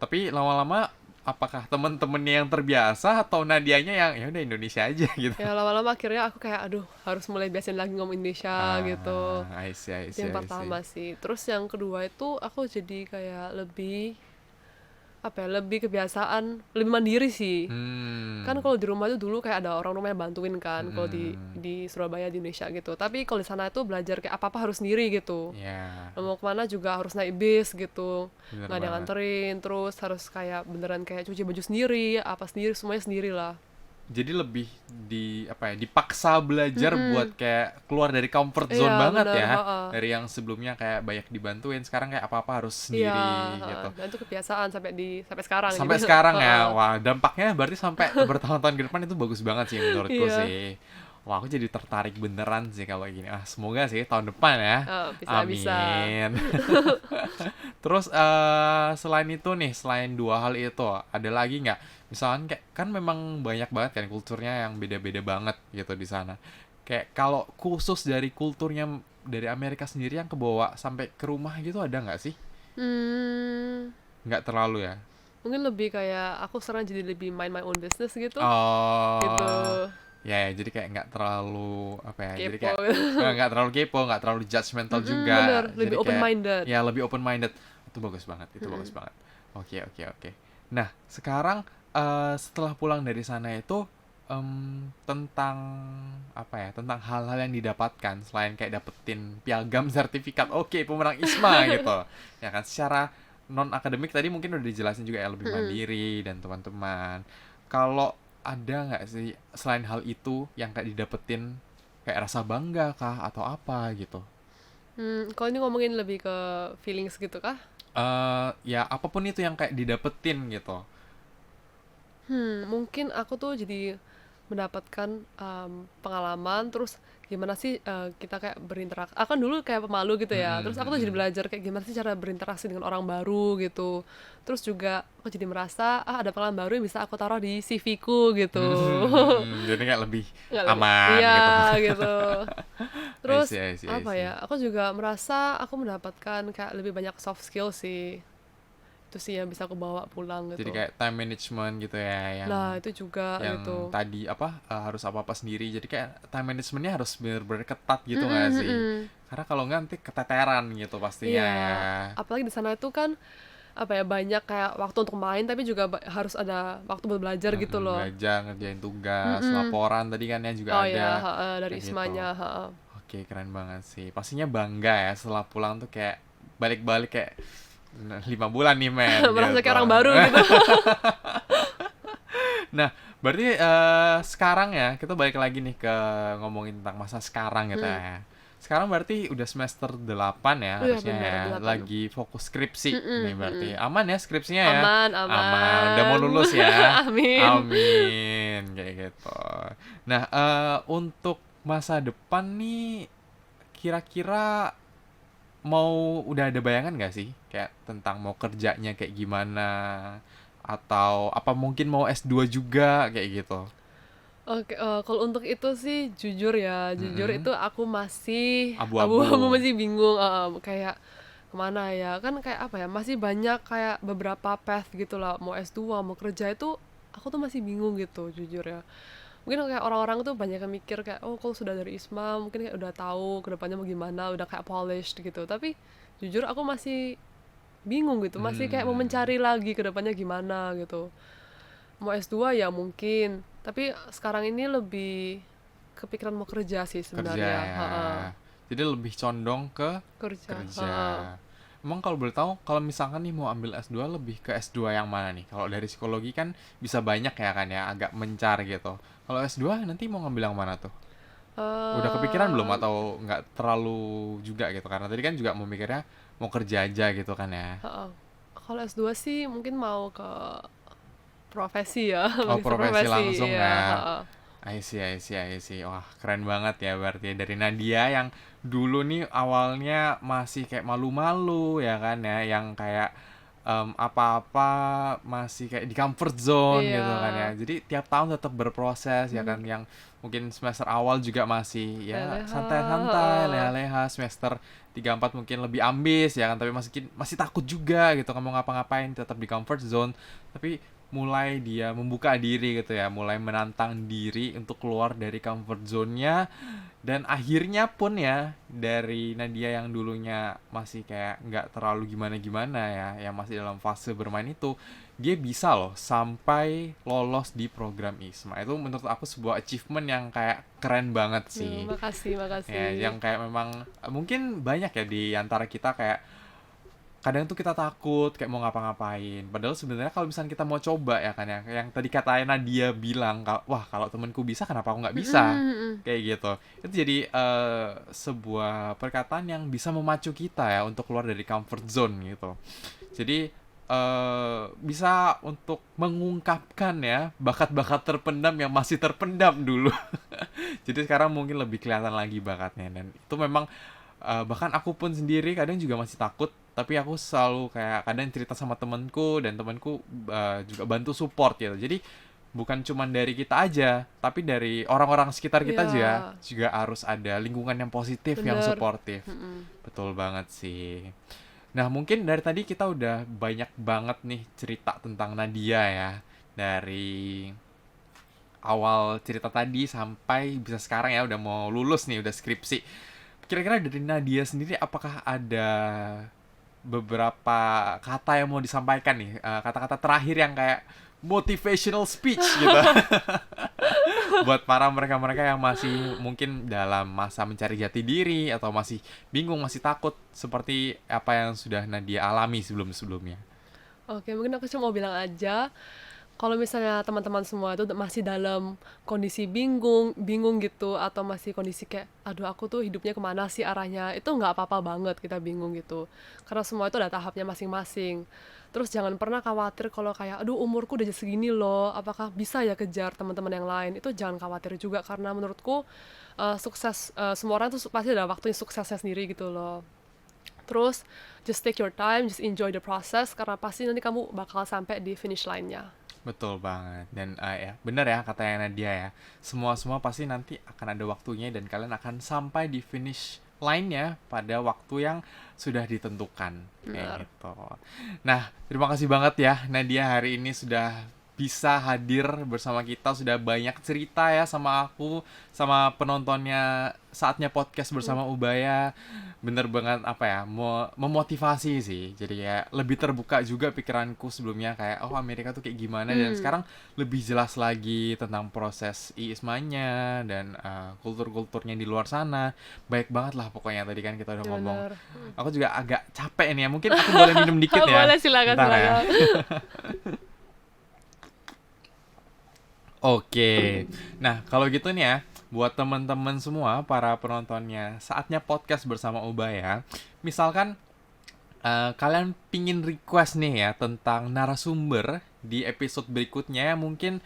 Tapi lama-lama apakah temen-temennya yang terbiasa atau Nadianya yang ya udah Indonesia aja gitu. Ya lama-lama akhirnya aku kayak aduh harus mulai biasain lagi ngomong Indonesia gitu. I see, I Itu see, yang I see. pertama sih. Terus yang kedua itu aku jadi kayak lebih apa ya, lebih kebiasaan, lebih mandiri sih. Kan Hmm. kalau di rumah itu dulu kayak ada orang rumah yang bantuin kan kalau di Hmm. di Surabaya di Indonesia gitu. Tapi kalau di sana itu belajar kayak apa-apa harus sendiri gitu. Ya, Mau kemana juga harus naik bis gitu. bener Nggak ada yang banget. nganterin, terus harus kayak beneran kayak cuci baju sendiri, apa sendiri, semuanya sendiri lah. Jadi lebih di apa ya, dipaksa belajar buat Mm-mm. kayak keluar dari comfort Iya zone banget bener, ya. heeh. Dari yang sebelumnya kayak banyak dibantuin, sekarang kayak apa-apa harus Iya, sendiri heeh. gitu. Dan itu kebiasaan sampai sekarang jadi Sampai sekarang ya, heeh. wah dampaknya berarti sampai bertahun-tahun ke depan itu bagus banget sih menurutku Iya, sih. Wah, aku jadi tertarik beneran sih kalau gini. Ah, semoga sih tahun depan ya. bisa-bisa. Amin. Terus selain itu nih, selain dua hal itu, ada lagi nggak? Misalkan kayak kan memang banyak banget kan kulturnya yang beda-beda banget gitu di sana. Kayak kalau khusus dari kulturnya dari Amerika sendiri yang kebawa sampai ke rumah gitu ada nggak sih? Hmm, Nggak terlalu ya? mungkin lebih kayak aku sekarang jadi lebih mind my own business gitu, gitu, Oh, ya, ya, jadi kayak nggak terlalu apa ya? Jadi kepo kayak gitu. nggak terlalu kepo, nggak terlalu judgmental Mm-mm, bener, juga. lebih Jadi open kayak minded. ya lebih open minded. Itu bagus banget, itu bagus Mm-mm. banget. Oke, oke, oke. Nah, sekarang setelah pulang dari sana itu tentang apa ya? Tentang hal-hal yang didapatkan selain kayak dapetin piagam sertifikat, oke, pemenang ISMA gitu. Ya kan secara non akademik tadi mungkin udah dijelasin juga ya, lebih Mm-mm. mandiri dan teman-teman. Kalau ada nggak sih selain hal itu yang kayak didapetin kayak rasa bangga kah atau apa gitu? Kalau ini ngomongin lebih ke feelings gitu kah? Ya apapun itu yang kayak didapetin gitu. Mungkin aku tuh jadi mendapatkan pengalaman, terus gimana sih kita kayak berinteraksi. Aku kan dulu kayak pemalu gitu ya, Mm-mm, terus aku tuh jadi mm-mm. belajar kayak gimana sih cara berinteraksi dengan orang baru gitu. Terus juga aku jadi merasa ada pengalaman baru yang bisa aku taruh di CV-ku gitu. Jadi kayak lebih Nggak lebih, aman iya gitu. gitu. I Terus see, I see, I apa see. ya? Aku juga merasa aku mendapatkan kayak lebih banyak soft skill sih. Itu sih yang bisa aku bawa pulang Jadi gitu. kayak time management gitu ya, yang Nah, itu juga yang gitu. tadi apa harus apa-apa sendiri. Jadi kayak time managementnya harus bener-bener ketat gitu Mm-mm, nggak sih? mm-mm. Karena kalau nggak nanti keteteran gitu pastinya Iya, ya. apalagi di sana itu kan apa ya banyak kayak waktu untuk main tapi juga harus ada waktu buat belajar gitu loh. Belajar, ngerjain tugas, Mm-mm. laporan tadi kan ya juga Oh ada ya, dari kayak gitu. Ismanya, heeh. Oke, keren banget sih. Pastinya bangga ya setelah pulang tuh kayak balik-balik kayak 5 bulan nih men Merasa gitu. kayak orang baru gitu. Nah, berarti sekarang ya kita balik lagi nih ke ngomongin tentang masa sekarang gitu Mm. ya. Sekarang berarti udah semester 8 ya Oh iya harusnya benar, ya. 8. Lagi fokus skripsi Mm-mm, nih berarti. mm-mm. Aman ya skripsinya ya? Aman, Aman. Udah mau aman. lulus ya? Amin. Amin. Kayak gitu. Nah, untuk masa depan nih kira-kira mau udah ada bayangan gak sih? Kayak tentang mau kerjanya kayak gimana? Atau apa mungkin mau S2 juga kayak gitu? Oke, kalau untuk itu sih jujur Mm-mm. itu aku masih abu-abu, Abu-abu. masih bingung, kayak kemana ya, kan kayak apa ya, masih banyak kayak beberapa path gitu lah, mau S2, mau kerja itu aku tuh masih bingung gitu jujur ya. Mungkin kayak orang-orang tuh banyak yang mikir kayak, oh kalau sudah dari ISMA mungkin kayak udah tahu kedepannya mau gimana, udah kayak polished gitu. Tapi jujur aku masih bingung gitu, masih kayak mau Hmm. mencari lagi kedepannya gimana gitu. Mau S2 ya mungkin, tapi sekarang ini lebih kepikiran mau kerja sih Kerja sebenarnya. ya. Heeh. Jadi lebih condong ke Kerja, kerja. heeh. Emang kalau boleh tahu, kalau misalkan nih mau ambil S2 lebih ke S2 yang mana nih? Kalau dari psikologi kan bisa banyak ya kan ya, agak mencar gitu. Kalau S2 nanti mau ngambil yang mana tuh? Udah kepikiran belum Eh, atau nggak terlalu juga gitu? Karena tadi kan juga mau mikirnya mau kerja aja gitu kan ya. heeh. Kalau S2 sih mungkin mau ke profesi ya, Oh, lebih ke profesi profesi, langsung iya, ya. heeh. I see. Wah, keren banget ya berarti dari Nadia yang dulu nih awalnya masih kayak malu-malu ya kan ya, yang kayak apa-apa masih kayak di comfort zone Iya, gitu kan ya. Jadi tiap tahun tetap berproses ya mhm, kan, yang mungkin semester awal juga masih ya leha-leha, santai-santai, heeh. leha-leha, semester 3 4 mungkin lebih ambis ya kan, tapi masih masih takut juga gitu kan mau ngapa-ngapain, tetap di comfort zone. Tapi mulai dia membuka diri gitu ya, mulai menantang diri untuk keluar dari comfort zone-nya, dan akhirnya pun ya dari Nadia yang dulunya masih kayak nggak terlalu gimana-gimana ya, yang masih dalam fase bermain itu, dia bisa loh sampai lolos di program ISMA. Itu menurut aku sebuah achievement yang kayak keren banget sih. Makasih, Ya, makasih. yang kayak memang mungkin banyak ya di antara kita kayak kadang tuh kita takut kayak mau ngapa-ngapain. Padahal sebenarnya kalau misalnya kita mau coba ya kan ya, yang tadi katanya Nadia bilang, wah kalau temenku bisa kenapa aku nggak Mhm, bisa? mhm. Kayak gitu. Itu jadi sebuah perkataan yang bisa memacu kita ya untuk keluar dari comfort zone gitu. Jadi bisa untuk mengungkapkan ya bakat-bakat terpendam yang masih terpendam dulu. Jadi sekarang mungkin lebih kelihatan lagi bakatnya, dan itu memang bahkan aku pun sendiri kadang juga masih takut, tapi aku selalu kayak kadang cerita sama temanku, dan temanku juga bantu support gitu. Jadi bukan cuma dari kita aja, tapi dari orang-orang sekitar kita juga Iya, juga harus ada lingkungan yang positif, yang bener. suportif. Mhm. Betul banget sih. Nah, mungkin dari tadi kita udah banyak banget nih cerita tentang Nadia ya. Dari awal cerita tadi sampai bisa sekarang ya udah mau lulus nih, udah skripsi. Kira-kira dari Nadia sendiri apakah ada beberapa kata yang mau disampaikan nih, kata-kata terakhir yang kayak motivational speech gitu buat para mereka-mereka yang masih mungkin dalam masa mencari jati diri atau masih bingung, masih takut seperti apa yang sudah Nadia alami sebelum-sebelumnya. Oke, mungkin aku cuma mau bilang aja, kalau misalnya teman-teman semua itu masih dalam kondisi bingung bingung gitu, atau masih kondisi kayak, aduh aku tuh hidupnya kemana sih arahnya, itu nggak apa-apa banget kita bingung gitu. Karena semua itu ada tahapnya masing-masing. Terus jangan pernah khawatir kalau kayak, aduh umurku udah segini loh, apakah bisa ya kejar teman-teman yang lain. Itu jangan khawatir juga, karena menurutku semua orang tuh pasti ada waktunya suksesnya sendiri gitu loh. Terus just take your time, just enjoy the process, karena pasti nanti kamu bakal sampai di finish line-nya. Betul banget. Dan ya, benar ya katanya Nadia ya. Semua-semua pasti nanti akan ada waktunya, dan kalian akan sampai di finish line-nya pada waktu yang sudah ditentukan. Kayak Benar. gitu. Nah, terima kasih banget ya Nadia hari ini sudah bisa hadir bersama kita, sudah banyak cerita ya sama aku, sama penontonnya saatnya podcast bersama Ubaya. Bener banget apa ya, memotivasi sih. Jadi kayak lebih terbuka juga pikiranku sebelumnya kayak oh Amerika tuh kayak gimana, dan Hmm, sekarang lebih jelas lagi tentang proses IISMA-nya dan kultur-kulturnya di luar sana. Baik banget lah pokoknya, tadi kan kita udah ya ngomong. benar. Aku juga agak capek nih ya. Mungkin aku boleh minum dikit ya. Boleh, silakan, Bentar ya. silakan. Oke. Nah, kalau gitu nih ya, buat teman-teman semua para penontonnya, saatnya podcast bersama Ubaya. Misalkan kalian pingin request nih ya tentang narasumber di episode berikutnya yang mungkin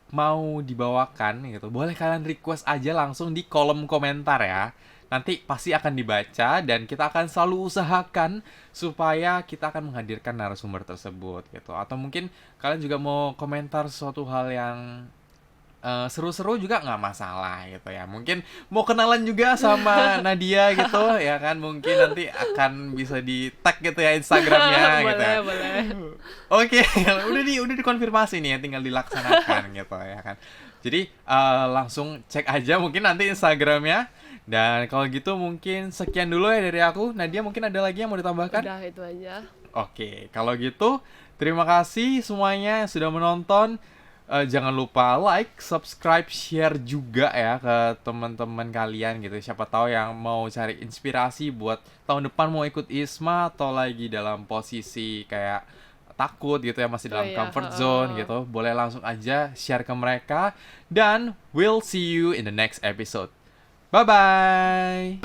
mau dibawakan gitu, boleh kalian request aja langsung di kolom komentar ya. Nanti pasti akan dibaca, dan kita akan selalu usahakan supaya kita akan menghadirkan narasumber tersebut gitu. Atau mungkin kalian juga mau komentar suatu hal yang seru-seru juga nggak masalah gitu ya. Mungkin mau kenalan juga sama Nadia gitu ya kan, mungkin nanti akan bisa di tag gitu ya Instagramnya gitu ya. Boleh. Oke, udah dikonfirmasi nih ya, tinggal dilaksanakan gitu ya kan. Jadi langsung cek aja mungkin nanti Instagramnya. Dan kalau gitu mungkin sekian dulu ya dari aku. Nadia, mungkin ada lagi yang mau ditambahkan? Udah itu aja. Oke, kalau gitu terima kasih semuanya yang sudah menonton. Jangan lupa like, subscribe, share juga ya ke teman-teman kalian gitu. Siapa tahu yang mau cari inspirasi buat tahun depan mau ikut ISMA atau lagi dalam posisi kayak takut gitu ya, masih Oh dalam iya, comfort zone gitu. Boleh langsung aja share ke mereka. Dan we'll see you in the next episode. Bye-bye!